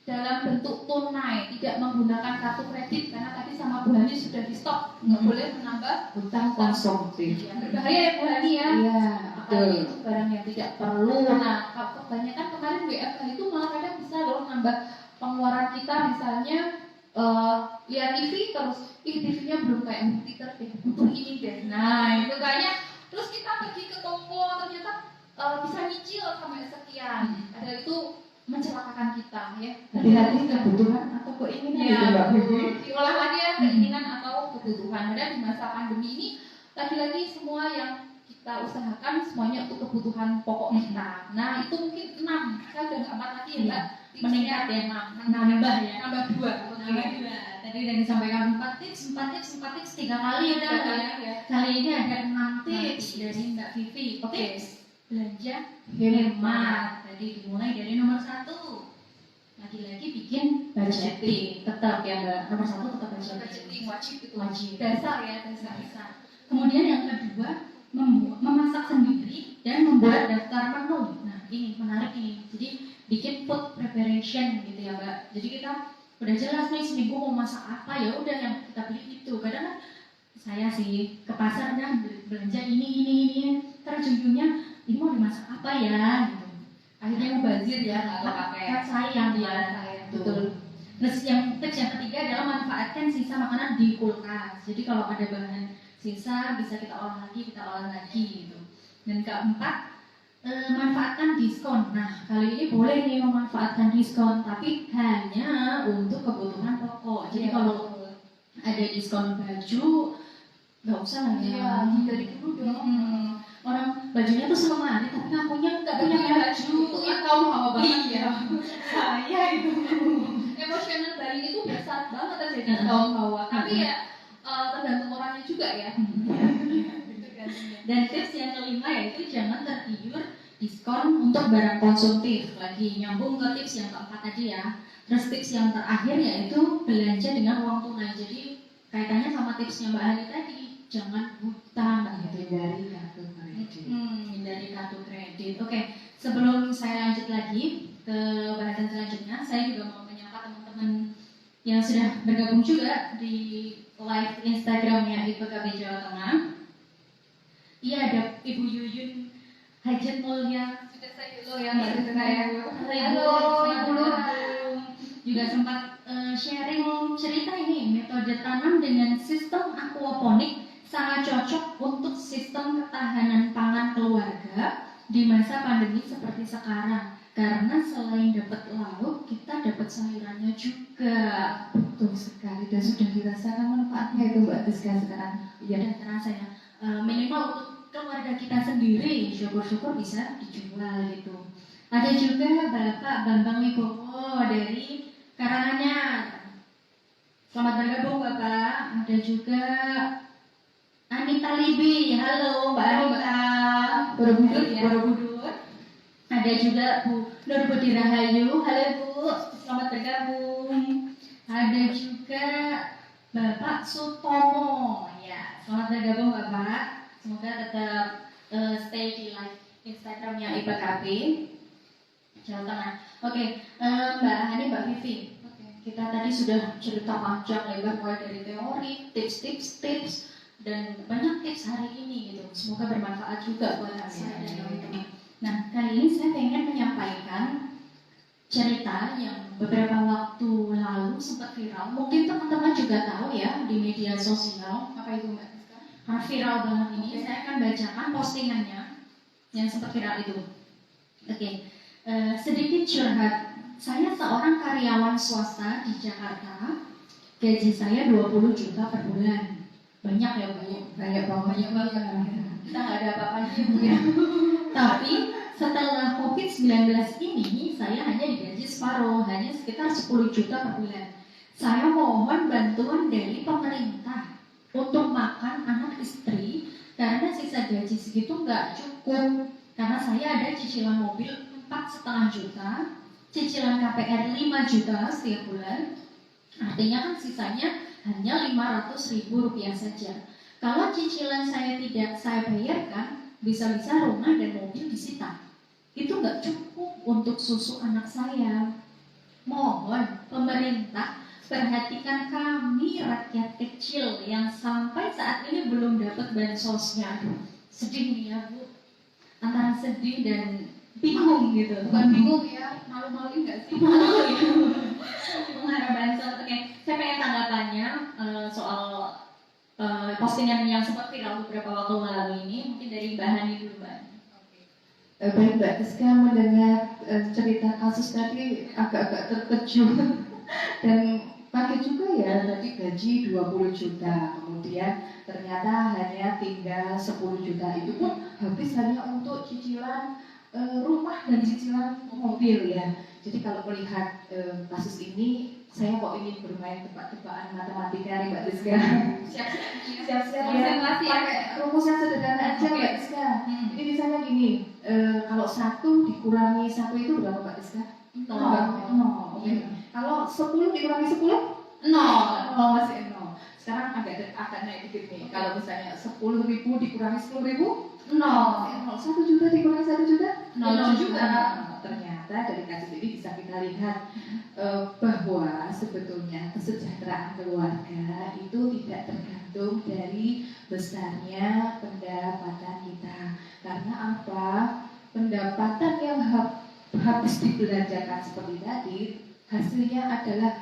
dalam bentuk tunai, tidak menggunakan kartu kredit karena tadi sama Bu Hani sudah di stop, nggak boleh menambah Utang konsumtif. ya, berbahaya ya Bu Hani ya. Iya, Apalagi itu barang yang tidak perlu. Nah, kebanyakan kemarin WFH itu malah kadang bisa loh nambah pengeluaran kita, misalnya ya TV terus, TV-nya belum kayak monitor deh, butuh ini deh. Nah, itu kayaknya terus kita pergi ke toko ternyata bisa nyicil sampai sekian. Padahal itu mencelakakan kita ya. hati-hati kebutuhan atau keinginan Ya, itu Mbak Vivi. diolah lagi ya keinginan atau kebutuhan. Dan di masa pandemi ini lagi-lagi semua yang kita usahakan semuanya untuk kebutuhan pokok kita. Nah, itu mungkin 6. Saya udah nggak 4 lagi ya Mbak. Meningkat ya, 6. nambah ya. Nambah 2. Nambah 2. Tadi udah disampaikan 4 tips 3 kali ya. Ya. Kali ini ada 6 tips dari Mbak Vivi. Oke. Tips belanja Hemat. hemat. Tadi dimulai dari nomor 1. Lagi-lagi bikin budgeting. Tetap ya Mbak. Nomor 1 tetap budgeting. Budgeting wajib itu. Wajib. Dasar ya, dasar. Bisa. Kemudian yang kedua, memasak sendiri dan membuat daftar menu. Nah, ini menarik ini. Jadi bikin food preparation gitu ya, Mbak. Jadi kita udah jelas nih seminggu mau masak apa, ya udah yang kita beli itu. Kadang kan saya sih ke pasar dan belanja ini. Terjujurnya ini mau dimasak apa ya gitu. Akhirnya mubazir ya, nggak pakai. Kan sayang Iya, ya. sayang. Betul. Nah, tips yang ketiga adalah manfaatkan sisa makanan di kulkas. Jadi kalau ada bahan sisa bisa kita olah lagi gitu. Dan keempat, manfaatkan diskon. Nah, kali ini boleh nih memanfaatkan diskon, tapi hanya untuk kebutuhan pokok. Jadi Iya, kalau betul. ada diskon baju, nggak usah lah ya. Iya, dari dulu dong. Orang bajunya tuh selemari, tapi ngakunya nggak punya Punya baju. itu ya kaum hawa banget Iya. ya. Saya itu. Emosional buying itu biasa banget terjadi kaum hawa. Tapi ya tergantung orangnya juga ya. Dan tips yang kelima yaitu jangan tergiur diskon untuk barang konsumtif. Lagi nyambung ke tips yang keempat tadi ya. Terus tips yang terakhir yaitu belanja dengan uang tunai. Jadi kaitannya sama tipsnya Mbak Hani tadi, jangan hutang gitu. Hindari kartu kredit. Hindari kartu kredit. Oke, sebelum saya lanjut lagi ke bahasan selanjutnya, saya juga mau menyapa teman-teman yang sudah bergabung juga di live Instagramnya IPKB Jawa Tengah. Iya, ada Ibu Yuyun Hajat Mulia. Sudah saya dulu ya, Mbak Rizka ya. Halo, Ibu. Juga sempat sharing cerita ini, metode tanam dengan sistem aquaponik sangat cocok untuk sistem ketahanan pangan keluarga di masa pandemi seperti sekarang. Karena selain dapat lauk, kita dapat sayurannya juga. Betul sekali, dan sudah dirasakan manfaatnya itu Mbak Tiska sekarang. Ya, dan terasa ya. Minimal untuk keluarga kita sendiri, syukur-syukur bisa dijual gitu. Ada juga Bapak Bambang Wibowo dari Karanganyar. Selamat bergabung Bapak. Ada juga Anita Libi. Halo Mbak Anita. Borobudur ya. ya. Borobudur. Ada juga Bu Nur Budi Rahayu. Halo Bu, selamat bergabung. Ada juga Bapak Sutomo. Ya, selamat bergabung Bapak. Semoga tetap stay di live Instagramnya IPKB Jawa Tengah. Oke, Mbak Hani, Mbak Vivi. Kita tadi sudah cerita panjang lebar mulai dari teori, tips, dan banyak tips hari ini gitu. Semoga bermanfaat juga buat saya dan teman-teman. Nah, kali ini saya ingin menyampaikan cerita yang beberapa waktu lalu sempat viral. Mungkin teman-teman juga tahu ya di media sosial. Apa itu Mbak Rizka? Karena viral banget ini, saya akan bacakan postingannya yang sempat viral itu. Oke, sedikit curhat. Saya seorang karyawan swasta di Jakarta, gaji saya 20 juta per bulan. Banyak ya Bu? Banyak banget. Kita nggak ada apa-apanya ya Bu ya. Tapi setelah COVID-19 ini, saya hanya digaji separuh, hanya sekitar 10 juta per bulan. Saya mohon bantuan dari pemerintah untuk makan anak istri, karena sisa gaji segitu nggak cukup. Karena saya ada cicilan mobil 4,5 juta, cicilan KPR 5 juta setiap bulan, artinya kan sisanya hanya 500.000 rupiah saja. Kalau cicilan saya tidak saya bayarkan, bisa-bisa rumah dan mobil disita. Itu nggak cukup untuk susu anak saya. Mohon pemerintah perhatikan kami rakyat kecil yang sampai saat ini belum dapat bansosnya. Aduh, sedih nih ya Bu, antara sedih dan bingung gitu. Bukan bingung ya, malu-maluin nggak sih? Malu ya. Mengharap bansos. Oke, saya pengen tanggapannya soal postingan yang sempat viral beberapa waktu lalu ini. Mungkin dari Mbak Hani dulu, Mbak. Baik Mbak Rizka, mendengar cerita kasus tadi agak-agak terkejut dan kaget juga ya, tadi gaji 20 juta, kemudian ternyata hanya tinggal 10 juta, itu pun habis hanya untuk cicilan rumah dan cicilan mobil ya. Jadi kalau melihat kasus ini, saya kok ingin bermain tebak-tebakan matematika nih Mbak Rizka. Siap-siap ya, pakai rumus yang sederhana aja Mbak Rizka. Jadi misalnya gini, kalau 1 dikurangi 1 itu berapa Mbak Rizka? 0. Oke. Kalau 10 dikurangi 10? 0. Masih 0. Sekarang agak naik dikit nih. Kalau misalnya 10.000 dikurangi 10.000? 0. 1 juta dikurangi 1 juta? 0 juga. Ternyata dari kasus ini bisa kita lihat bahwa sebetulnya kesejahteraan keluarga itu tidak tergantung dari besarnya pendapatan kita. Karena apa? Pendapatan yang habis dibelanjakan seperti tadi, hasilnya adalah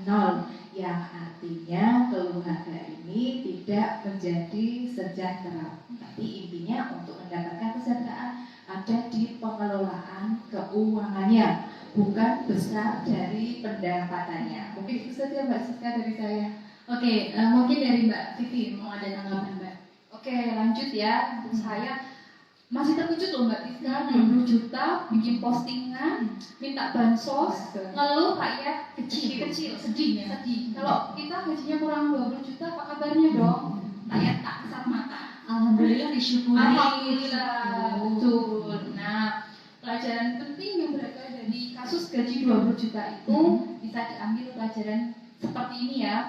0, yang artinya keluarga ini tidak menjadi sejahtera. Tapi intinya untuk mendapatkan kesejahteraan ada di pengelolaan keuangannya, bukan besar dari pendapatannya. Mungkin itu saja Mbak Siska dari saya. Oke, mungkin dari Mbak Vivi mau ada tanggapan Mbak. Oke, lanjut ya. Untuk saya masih terkejut loh Mbak Rizka, 20 juta bikin postingan, minta bansos, ngeluh rakyat kecil, sedih ya. Sedih. Kalau kita gajinya kurang 20 juta, apa kabarnya dong? Rakyat tak kasat mata. Alhamdulillah disyukuri. Alhamdulillah, betul. Nah, pelajaran penting yang berada dari kasus gaji 20 juta itu bisa diambil pelajaran seperti ini ya.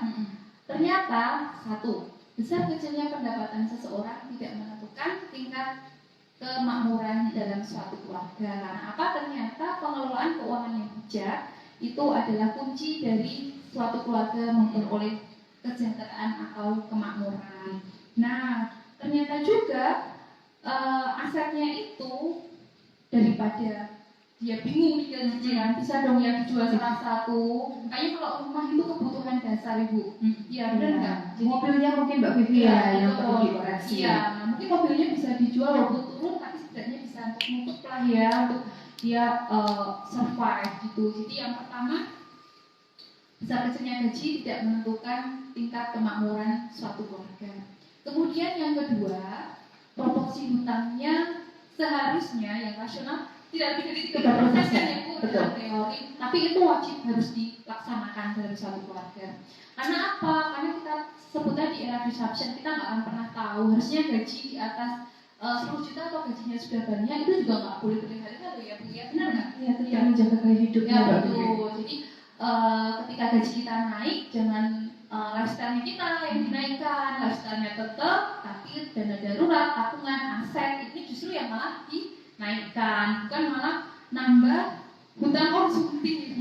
Ternyata, 1, besar kecilnya pendapatan seseorang tidak menentukan tingkat kemakmuran dalam suatu keluarga. Karena apa? Ternyata pengelolaan keuangan yang bijak itu adalah kunci dari suatu keluarga memperoleh kesejahteraan atau kemakmuran. Nah, ternyata juga asetnya itu daripada dia bingung mikir cicilan, bisa dong ya dijual salah satu. Kayaknya kalau rumah itu kebutuhan dasar Ibu. Iya benar nggak? Mobilnya mungkin Mbak Vivi ya yang perlu dikoreksi. Iya, nah, mungkin mobilnya bisa dijual walaupun turun, tapi setidaknya bisa untuk nutup lah ya, untuk dia survive gitu. Jadi yang pertama, besar kecilnya gaji tidak menentukan tingkat kemakmuran suatu keluarga. Kemudian yang kedua, proporsi hutangnya seharusnya yang rasional tidak lebih dari 30% kan ya Bu, dalam teori. Tapi itu wajib harus dilaksanakan dalam suatu keluarga. Karena apa? Karena kita sebutnya di era disruption, kita nggak akan pernah tahu. Harusnya gaji di atas 10 juta atau gajinya sudah banyak itu juga nggak boleh berlebihan ya Bu ya, benar nggak? Iya, tetap menjaga gaya hidupnya Ya Mbak Vivi. betul. Jadi ketika gaji kita naik, jangan lifestyle kita yang dinaikkan, lifestyle-nya tetap, tapi dana darurat, tabungan, aset ini justru yang malah dinaikkan, bukan malah nambah hutang konsumtif.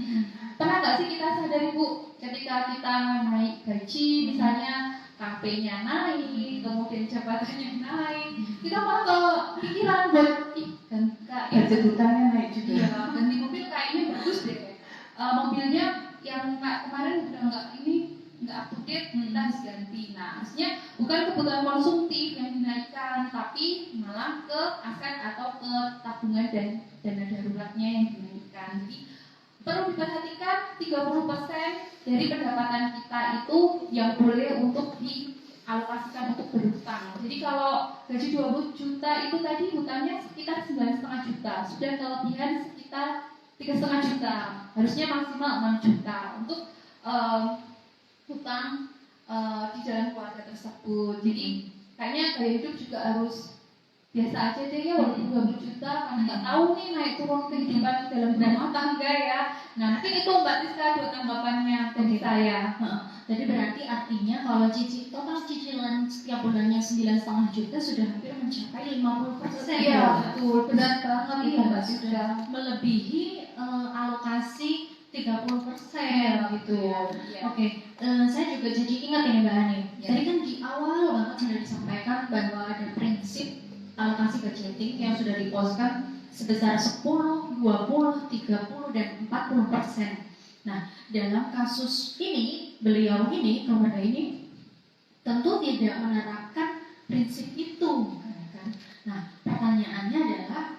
Pernah nggak sih kita sadari Bu, ketika kita naik gaji, misalnya KP-nya naik, kemudian jabatannya naik, kita malah kepikiran buat Budget hutangnya naik juga. iya, ganti mobil kayaknya bagus deh. Mobilnya yang kemarin udah nggak up to date, kita harus ganti. Nah, maksudnya bukan kebutuhan konsumtif yang dinaikkan, tapi malah ke aset atau ke tabungan dan dana daruratnya yang dinaikkan. Jadi perlu diperhatikan 30% dari pendapatan kita itu yang boleh untuk dialokasikan untuk berhutang. Jadi kalau gaji 20 juta itu tadi hutangnya sekitar 9,5 juta, sudah kelebihan sekitar 3,5 juta, harusnya maksimal 6 juta untuk hutang di dalam keluarga tersebut. Jadi kayaknya gaya hidup juga harus biasa aja deh ya, walaupun 20 juta karena nggak tahu nih naik turun kehidupan dalam rumah tangga ya. Nah mungkin itu Mbak Tiska buat tanggapannya dari saya. Jadi berarti artinya kalau total cicilan setiap bulannya 9,5 juta sudah hampir mencapai 50%. Iya betul, benar banget Iya, ya Mbak Tiska. sudah melebihi alokasi 30% gitu ya. Iya. Oke, saya juga jadi ingat ini Mbak Hani. Ya. Tadi kan di awal banget sudah disampaikan bahwa ada prinsip alokasi budgeting yang sudah diposkan sebesar 10, 20, 30, dan 40%. Nah, dalam kasus ini, beliau ini, keluarga ini, tentu tidak menerapkan prinsip itu, kan? Nah, pertanyaannya adalah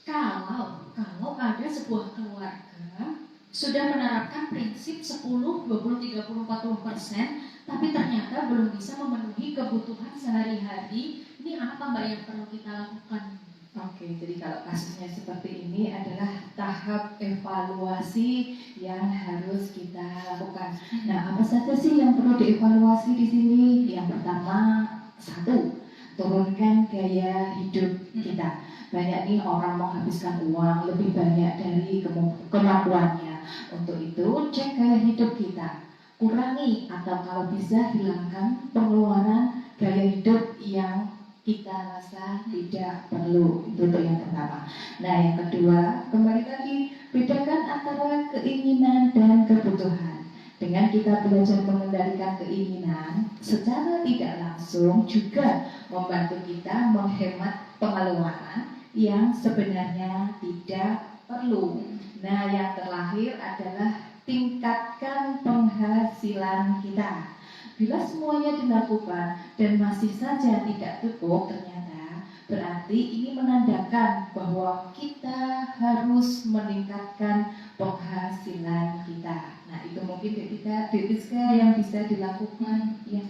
kalau ada sebuah keluarga sudah menerapkan prinsip 10, 20, 30, 40%, tapi ternyata belum bisa memenuhi kebutuhan sehari-hari, ini apa Mbak yang perlu kita lakukan? Oke, jadi kalau kasusnya seperti ini adalah tahap evaluasi yang harus kita lakukan. Nah, apa saja sih yang perlu dievaluasi di sini? Yang pertama, satu, turunkan gaya hidup kita. Banyak nih orang menghabiskan uang lebih banyak dari kemampuannya. Untuk itu, cek gaya hidup kita. Kurangi atau kalau bisa hilangkan pengeluaran gaya hidup yang kita rasa tidak perlu. Itu untuk yang pertama. Nah, yang kedua, kembali lagi, bedakan antara keinginan dan kebutuhan. Dengan kita belajar mengendalikan keinginan, secara tidak langsung juga membantu kita menghemat pengeluaran yang sebenarnya tidak perlu. Nah, yang terakhir adalah tingkatkan penghasilan kita. Bila semuanya dilakukan dan masih saja tidak cukup, ternyata berarti ini menandakan bahwa kita harus meningkatkan penghasilan kita. Nah, itu mungkin ketika Detiska yang bisa dilakukan. Ya.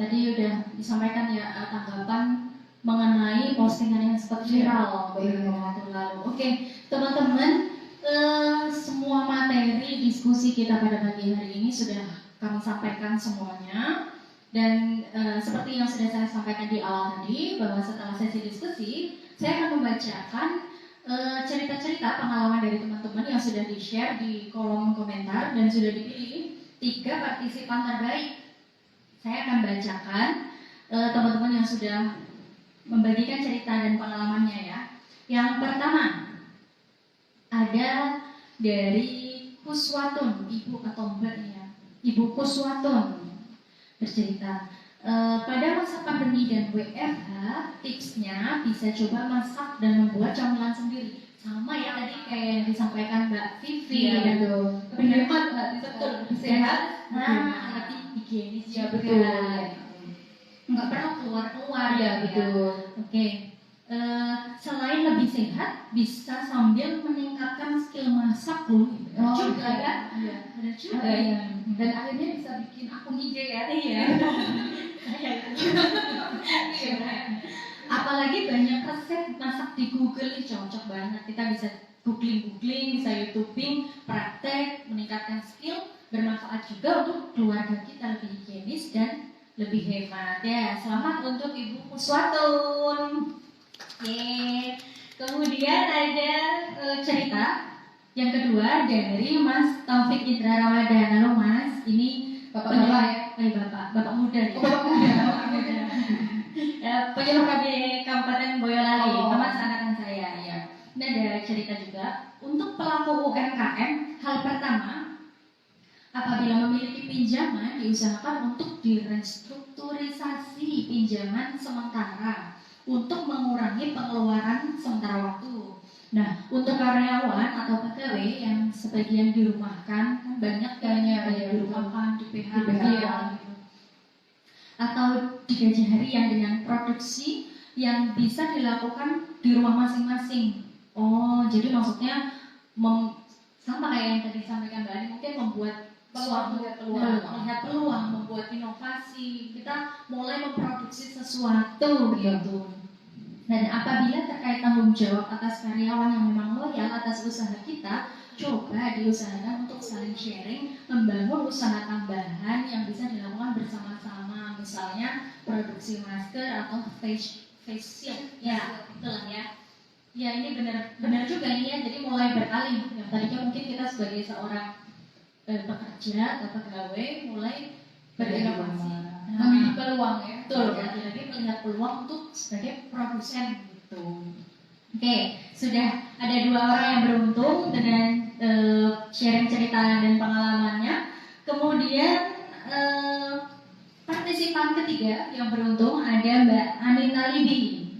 Tadi udah disampaikan ya tanggapan mengenai postingan yang sempat viral beberapa waktu lalu. Oke, teman-teman, semua materi diskusi kita pada pagi hari ini sudah kami sampaikan semuanya, dan seperti yang sudah saya sampaikan di awal tadi, bahwa setelah sesi diskusi saya akan membacakan cerita-cerita pengalaman dari teman-teman yang sudah di-share di kolom komentar dan sudah dipilih 3 partisipan terbaik. Saya akan bacakan teman-teman yang sudah membagikan cerita dan pengalamannya ya. Yang pertama ada dari Kuswatun, ibu atau mbak ya. Ibu Kuswatun bercerita, pada masa pandemi dan WFH, tipsnya bisa coba masak dan membuat camilan sendiri. Sama ya tadi kayak yang disampaikan Mbak Vivi. Iya, betul. Benar Hemat, betul, sehat. lebih higienis Ya juga. betul. Nggak perlu keluar-keluar Ya betul. Oke. Selain lebih sehat, bisa sambil meningkatkan skill masak loh. Juga ya. Iya. Benar juga Iya. ya. Dan akhirnya bisa bikin akun IG ya. Iya. Apalagi banyak resep masak di Google ini cocok banget. Kita bisa googling, bisa YouTubing, praktek, meningkatkan skill, bermanfaat juga untuk keluarga kita lebih higienis dan lebih hemat ya. Selamat untuk Ibu Kuswatun. Kemudian ada cerita yang kedua dari Mas Taufik Indra Ramadhan. Halo Mas, ini Bapak-bapak ya. Bapak muda nih. Bapak muda. Penyuluh KB Kabupaten Boyolali, Oh. teman seangkatan saya ya. Ini ada cerita juga untuk pelaku UMKM. Hal pertama, apabila memiliki pinjaman, diusahakan untuk direstrukturisasi pinjaman sementara untuk mengurangi pengeluaran sementara waktu. Nah, untuk karyawan atau pegawai yang sebagian dirumahkan, kan banyak kayaknya yang dirumahkan, di PHK, gitu. Atau digaji harian dengan produksi yang bisa dilakukan di rumah masing-masing. Oh, jadi maksudnya sama kayak yang tadi disampaikan Mbak Ani, mungkin membuat melihat peluang, membuat inovasi, kita mulai memproduksi sesuatu gitu. Dan apabila terkait tanggung jawab atas karyawan yang memang loyal atas usaha kita, coba diusahakan untuk saling sharing, membangun usaha tambahan yang bisa dilakukan bersama-sama, misalnya produksi masker atau face shield, ya betul ya. Ya ini benar juga ini ya, jadi mulai beralih. Yang tadinya mungkin kita sebagai seorang pekerja atau pegawai mulai berinovasi, memiliki peluang ya, betul. Lagi-lagi melihat peluang untuk sebagai produsen gitu. Oke, sudah ada 2 orang yang beruntung dengan sharing cerita dan pengalamannya. Kemudian partisipan ketiga yang beruntung ada Mbak Anita Libi.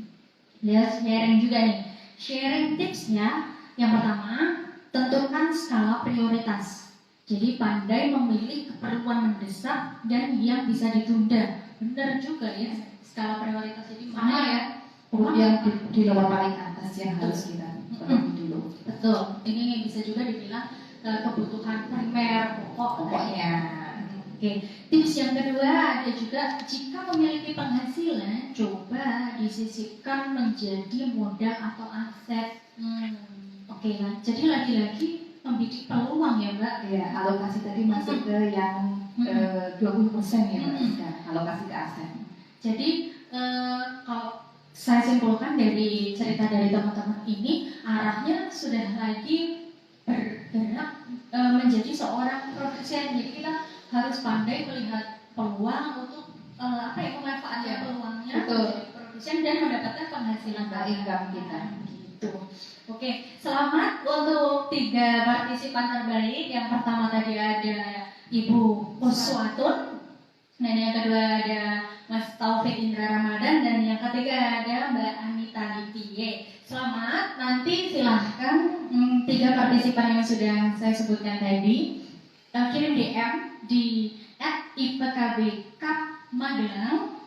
Dia sharing juga nih. Sharing tipsnya, yang pertama, tentukan skala prioritas. Jadi pandai memilih keperluan mendesak dan yang bisa ditunda. Benar juga ya, skala prioritas. Jadi mana ya? Kemudian di nomor paling atas yang harus kita penuhi dulu. Betul. Ini bisa juga dibilang kebutuhan primer, pokoknya. Oke. Tips yang kedua ada juga, jika memiliki penghasilan, coba disisipkan menjadi modal atau aset. Oke lah. Jadi lagi-lagi membidik peluang ya Mbak. Ya, alokasi tadi masuk ke yang 20% ya Mbak, alokasi ke aset. Jadi kalau saya simpulkan dari cerita dari teman-teman ini, arahnya sudah lagi bergerak menjadi seorang produsen. Jadi kita harus pandai melihat peluang untuk memanfaatkan peluangnya menjadi produsen dan mendapatkan penghasilan income kita. Gitu. Oke, selamat untuk 3 partisipan terbaik. Yang pertama tadi ada Ibu Uswatun, dan yang kedua ada Mas Taufik Indra Ramadan, dan yang ketiga ada Mbak Anita Libi. Selamat, nanti silahkan 3 partisipan yang sudah saya sebutkan tadi kirim DM di @ipkb-Magelang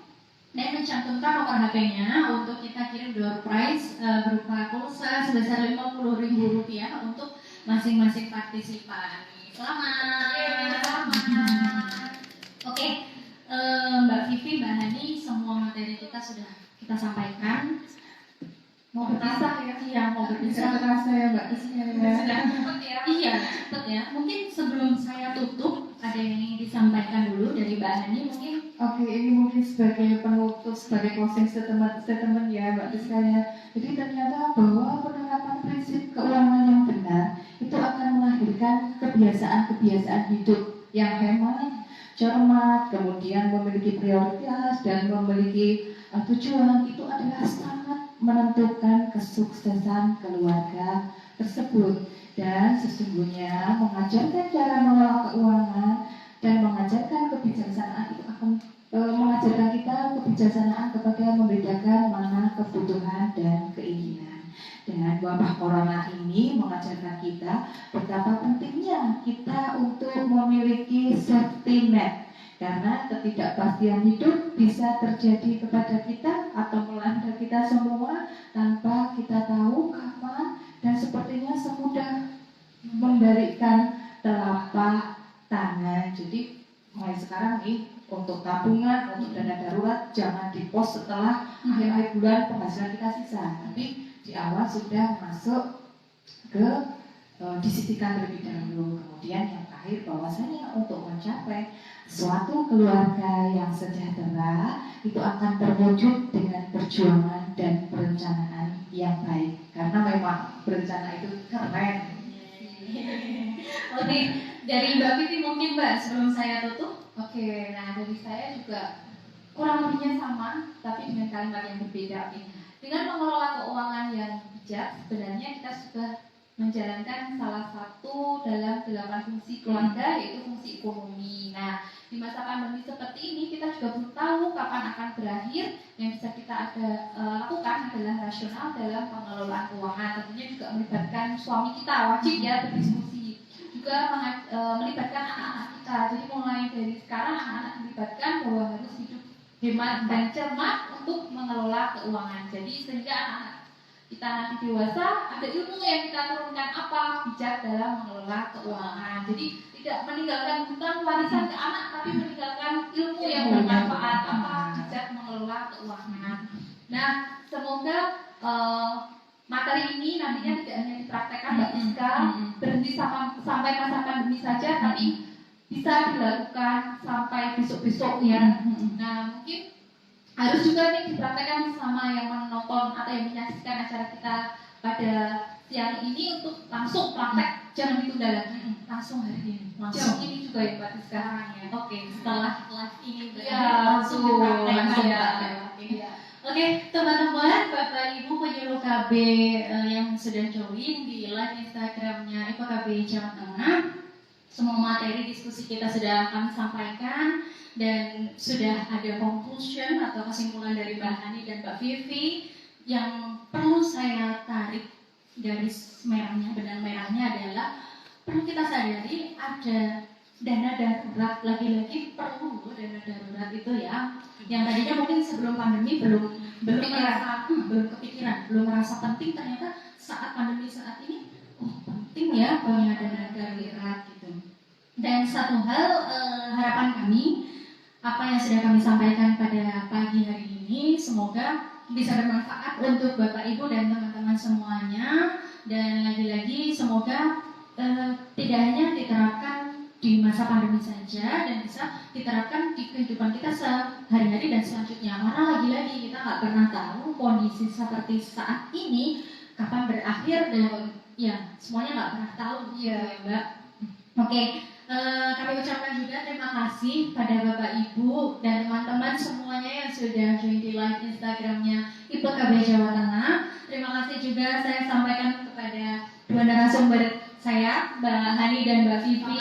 dan mencantumkan nomor HP-nya untuk kita kirim door prize berupa pulsa sebesar Rp50.000 untuk masing-masing partisipan. Selamat. Oke, Mbak Vivi, Mbak Hani, semua materi kita sudah kita sampaikan. Mau berpisah ya? Iya, mau berpisah. Terasa ya Mbak, isinya Sudah cepet ya? Iya, cepet ya. Mungkin sebelum saya tutup, ada yang ingin disampaikan dulu dari Mbak Hani mungkin. Oke, ini mungkin sebagai penutup, sebagai closing statement ya Mbak sekalian. Jadi ternyata bahwa penerapan prinsip keuangan yang benar itu akan melahirkan kebiasaan-kebiasaan hidup yang hemat, cermat, kemudian memiliki prioritas dan memiliki tujuan. Itu adalah sangat menentukan kesuksesan keluarga tersebut. Dan sesungguhnya mengajarkan cara mengelola keuangan dan mengajarkan kebijaksanaan itu akan mengajarkan kita kebijaksanaan kepada membedakan mana kebutuhan dan keinginan. Dan wabah corona ini mengajarkan kita betapa pentingnya kita untuk memiliki safety net, karena ketidakpastian hidup bisa terjadi kepada kita atau melanda kita semua tanpa kita tahu kapan, dan sepertinya semudah memberikan telapak tangan. Jadi mulai sekarang nih, untuk tabungan, untuk dana darurat jangan di-pos setelah akhir bulan penghasilan kita sisa, tapi di awal sudah masuk ke disisihkan terlebih dahulu. Kemudian yang terakhir, bahwasanya untuk mencapai suatu keluarga yang sejahtera itu akan terwujud dengan perjuangan dan perencanaan yang baik, karena memang berencana itu keren. Oke, dari Mbak Vivi mungkin Mbak sebelum saya tutup. Oke, nah dari saya juga kurang lebihnya sama, tapi dengan kalimat yang berbeda. Dengan mengelola keuangan yang bijak, sebenarnya kita sudah menjalankan salah satu dalam 8 fungsi keluarga, yaitu fungsi ekonomi. Nah, di masa pandemi seperti ini kita juga belum tahu kapan akan berakhir. Yang bisa kita lakukan adalah rasional dalam pengelolaan keuangan. Tentunya juga melibatkan suami kita, wajib ya berdiskusi. Juga melibatkan anak-anak kita. Jadi mulai dari sekarang anak-anak dilibatkan bahwa harus hidup hemat dan cermat untuk mengelola keuangan. Jadi sehingga anak-anak kita nanti dewasa, ada ilmu yang kita turunkan, apa? Bijak dalam mengelola keuangan. Jadi tidak meninggalkan bukan warisan ke anak, tapi meninggalkan ilmu yang bermanfaat, apa? Bijak mengelola keuangan. Nah, semoga materi ini nantinya tidak hanya dipraktekkan Mbak Siska, berhenti sampai masa pandemi saja, tapi bisa dilakukan sampai besok-besok ya. Nah, mungkin harus juga nih dipraktekkan sama yang menonton atau yang menyaksikan acara kita pada siang ini untuk langsung praktek, jangan ditunda lagi, langsung hari ini. Langsung ini juga ya Mbak Siska ya. Oke, setelah live ini Ya, langsung dipraktekkan ya. ya. Oke, teman-teman, Bapak Ibu penyuluh KB yang sudah join di live Instagramnya IPKB Jawa Tengah, semua materi diskusi kita sudah kami sampaikan dan sudah ada conclusion atau kesimpulan dari Mbak Hani dan Mbak Vivi. Yang perlu saya tarik garis merahnya, benang merahnya adalah perlu kita sadari ada dana darurat, lagi-lagi perlu dana darurat itu ya. Yang tadinya mungkin sebelum pandemi belum kepikiran, belum merasa penting, ternyata saat pandemi saat ini penting ya punya dana darurat gitu. Dan satu hal harapan kami, apa yang sudah kami sampaikan pada pagi hari ini semoga bisa bermanfaat untuk Bapak Ibu dan teman-teman semuanya. Dan lagi-lagi semoga tidak hanya diterapkan di masa pandemi saja dan bisa diterapkan di kehidupan kita sehari-hari dan selanjutnya. Karena lagi-lagi kita nggak pernah tahu kondisi seperti saat ini kapan berakhir dan ya semuanya nggak pernah tahu ya Mbak. Oke, kami ucapkan juga terima kasih pada Bapak Ibu dan teman-teman semuanya yang sudah join di live Instagramnya IPKB Jawa Tengah. Terima kasih juga saya sampaikan kepada dua narasumber saya, Mbak Hani dan Mbak Vivi.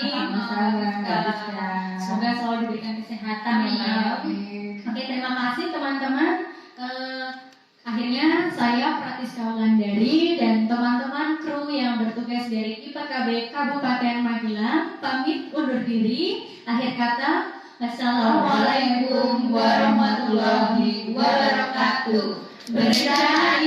Semoga selalu diberikan kesehatan ya Mbak. Oke, terima kasih teman-teman. Akhirnya saya Pratiska Wulandari dan teman-teman kru yang bertugas dari IPKB Kabupaten Magelang pamit undur diri. Akhir kata, Wassalamualaikum warahmatullahi wabarakatuh. Berencana